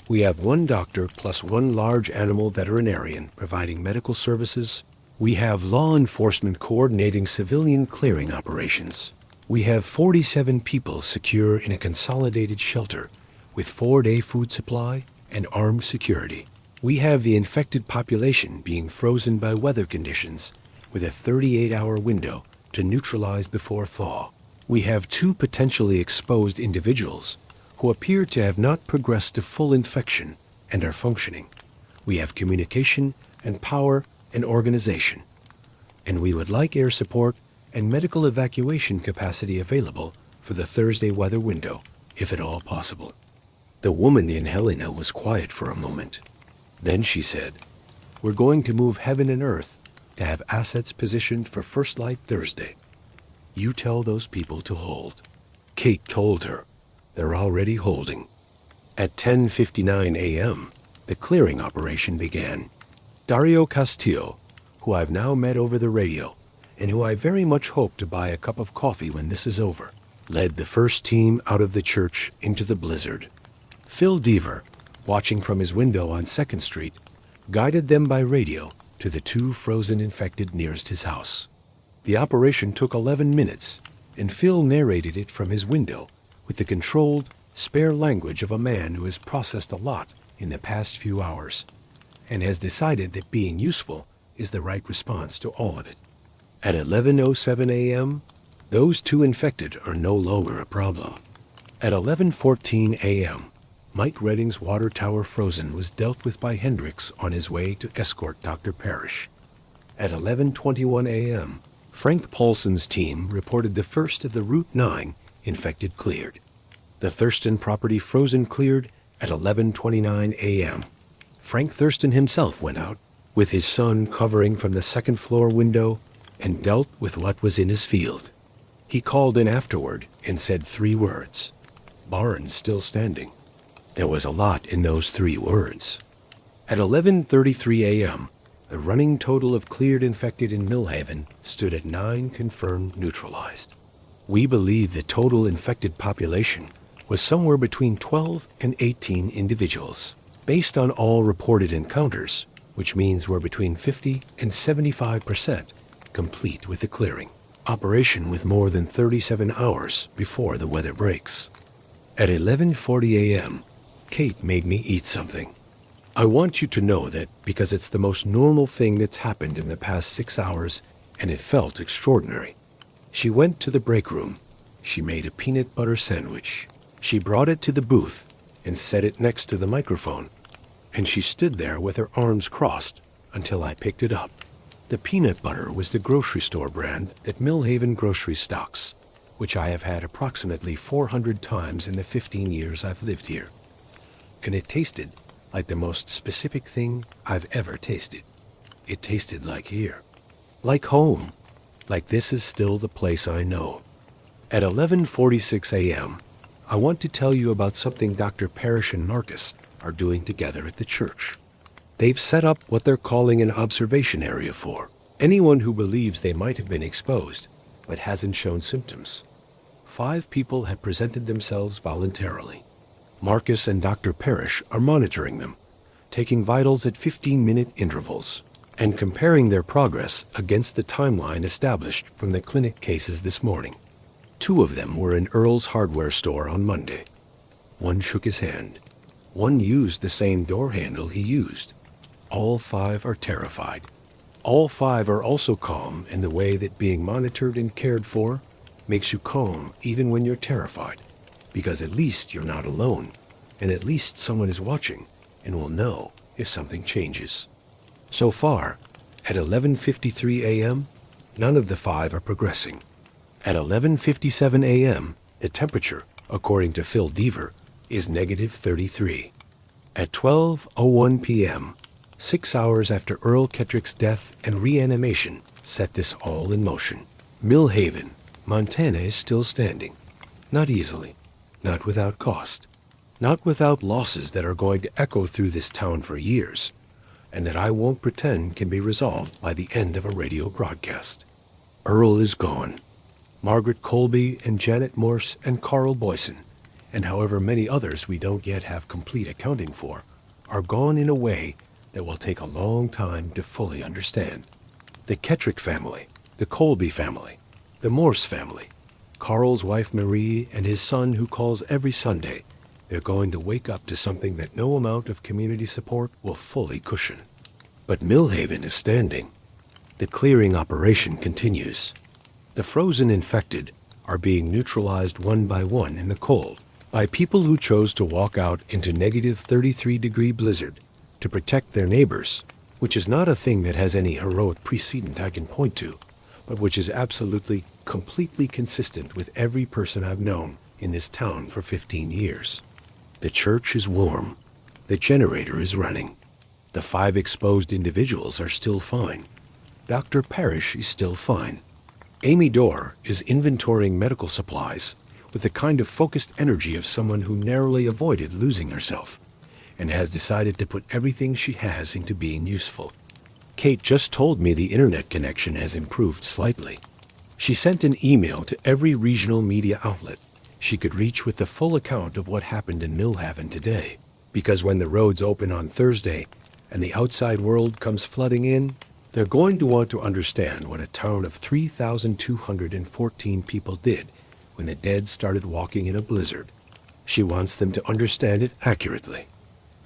we have 1 doctor plus 1 large animal veterinarian providing medical services. We have law enforcement coordinating civilian clearing operations. We have 47 people secure in a consolidated shelter with 4-day food supply and armed security. We have the infected population being frozen by weather conditions with a 38-hour window to neutralize before thaw. We have 2 potentially exposed individuals who appear to have not progressed to full infection and are functioning. We have communication and power and organization. And we would like air support and medical evacuation capacity available for the Thursday weather window, if at all possible. The woman in Helena was quiet for a moment. Then she said, we're going to move heaven and earth to have assets positioned for first light Thursday. You tell those people to hold. Kate told her, they're already holding. At 10:59 a.m., the clearing operation began. Dario Castillo, who I've now met over the radio, and who I very much hope to buy a cup of coffee when this is over, led the first team out of the church into the blizzard. Phil Deaver, watching from his window on 2nd Street, guided them by radio to the 2 frozen infected nearest his house. The operation took 11 minutes, and Phil narrated it from his window with the controlled, spare language of a man who has processed a lot in the past few hours, and has decided that being useful is the right response to all of it. At 11:07 a.m., those two infected are no longer a problem. At 11:14 a.m., Mike Redding's water tower frozen was dealt with by Hendricks on his way to escort Dr. Parrish. At 11:21 a.m., Frank Paulson's team reported the first of the Route 9 infected cleared. The Thurston property frozen cleared at 11:29 a.m. Frank Thurston himself went out, with his son covering from the second-floor window, and dealt with what was in his field. He called in afterward and said 3 words. Barns still standing. There was a lot in those 3 words. At 11:33 a.m., the running total of cleared infected in Millhaven stood at 9 confirmed neutralized. We believe the total infected population was somewhere between 12 and 18 individuals, based on all reported encounters, which means we're between 50 and 75% complete with the clearing. Operation with more than 37 hours before the weather breaks. At 11:40 a.m., Kate made me eat something. I want you to know that because it's the most normal thing that's happened in the past 6 hours, and it felt extraordinary. She went to the break room. She made a peanut butter sandwich. She brought it to the booth and set it next to the microphone, and she stood there with her arms crossed until I picked it up. The peanut butter was the grocery store brand that Millhaven Grocery stocks, which I have had approximately 400 times in the 15 years I've lived here. And it tasted like the most specific thing I've ever tasted. It tasted like here, like home, like this is still the place I know. At 11:46 a.m., I want to tell you about something Dr. Parrish and Marcus are doing together at the church. They've set up what they're calling an observation area for anyone who believes they might have been exposed but hasn't shown symptoms. 5 people have presented themselves voluntarily. Marcus and Dr. Parrish are monitoring them, taking vitals at 15-minute intervals, and comparing their progress against the timeline established from the clinic cases this morning. 2 of them were in Earl's hardware store on Monday. One shook his hand. One used the same door handle he used. All 5 are terrified. All 5 are also calm in the way that being monitored and cared for makes you calm even when you're terrified, because at least you're not alone, and at least someone is watching and will know if something changes. So far, at 11:53 a.m., none of the 5 are progressing. At 11:57 a.m., the temperature, according to Phil Deaver, is -33. At 12:01 p.m., 6 hours after Earl Kettrick's death and reanimation set this all in motion, Millhaven, Montana is still standing. Not easily, not without cost, not without losses that are going to echo through this town for years, and that I won't pretend can be resolved by the end of a radio broadcast. Earl is gone. Margaret Colby and Janet Morse and Carl Boyson, and however many others we don't yet have complete accounting for, are gone in a way that will take a long time to fully understand. The Kettrick family, the Colby family, the Morse family, Carl's wife Marie and his son who calls every Sunday, they're going to wake up to something that no amount of community support will fully cushion. But Millhaven is standing. The clearing operation continues. The frozen infected are being neutralized one by one in the cold by people who chose to walk out into -33-degree blizzard to protect their neighbors, which is not a thing that has any heroic precedent I can point to, but which is absolutely, completely consistent with every person I've known in this town for 15 years. The church is warm. The generator is running. The 5 exposed individuals are still fine. Dr. Parrish is still fine. Amy Dorr is inventorying medical supplies with the kind of focused energy of someone who narrowly avoided losing herself and has decided to put everything she has into being useful. Kate just told me the internet connection has improved slightly. She sent an email to every regional media outlet she could reach with the full account of what happened in Millhaven today, because when the roads open on Thursday and the outside world comes flooding in, they're going to want to understand what a town of 3,214 people did when the dead started walking in a blizzard. She wants them to understand it accurately.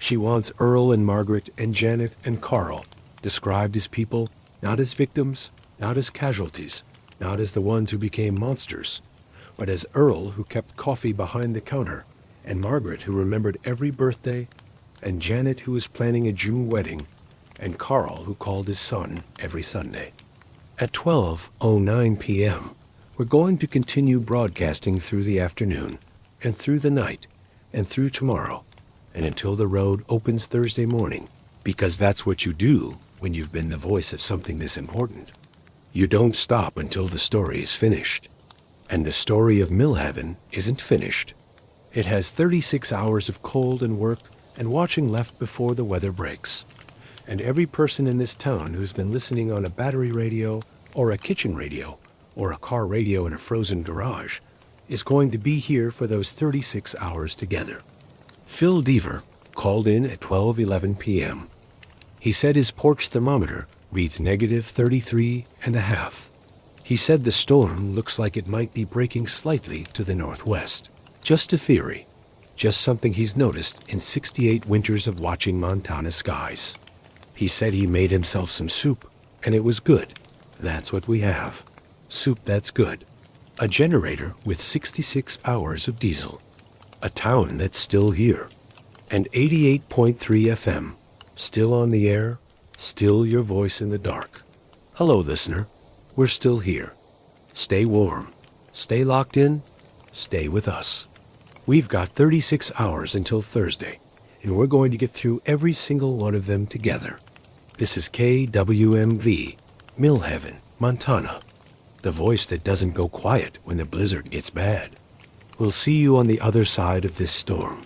She wants Earl and Margaret and Janet and Carl described as people, not as victims, not as casualties, not as the ones who became monsters, but as Earl, who kept coffee behind the counter, and Margaret, who remembered every birthday, and Janet, who was planning a June wedding, and Carl, who called his son every Sunday. At 12:09 p.m., we're going to continue broadcasting through the afternoon, and through the night, and through tomorrow, and until the road opens Thursday morning, because that's what you do when you've been the voice of something this important. You don't stop until the story is finished. And the story of Millhaven isn't finished. It has 36 hours of cold and work and watching left before the weather breaks. And every person in this town who's been listening on a battery radio or a kitchen radio or a car radio in a frozen garage is going to be here for those 36 hours together. Phil Deaver called in at 12:11 p.m. He said his porch thermometer reads -33.5. He said the storm looks like it might be breaking slightly to the northwest. Just a theory. Just something he's noticed in 68 winters of watching Montana skies. He said he made himself some soup, and it was good. That's what we have. Soup that's good. A generator with 66 hours of diesel. A town that's still here. And 88.3 FM. Still on the air, still your voice in the dark. Hello, listener. We're still here. Stay warm. Stay locked in. Stay with us. We've got 36 hours until Thursday, and we're going to get through every single one of them together. This is KWMV, Millhaven, Montana. The voice that doesn't go quiet when the blizzard gets bad. We'll see you on the other side of this storm.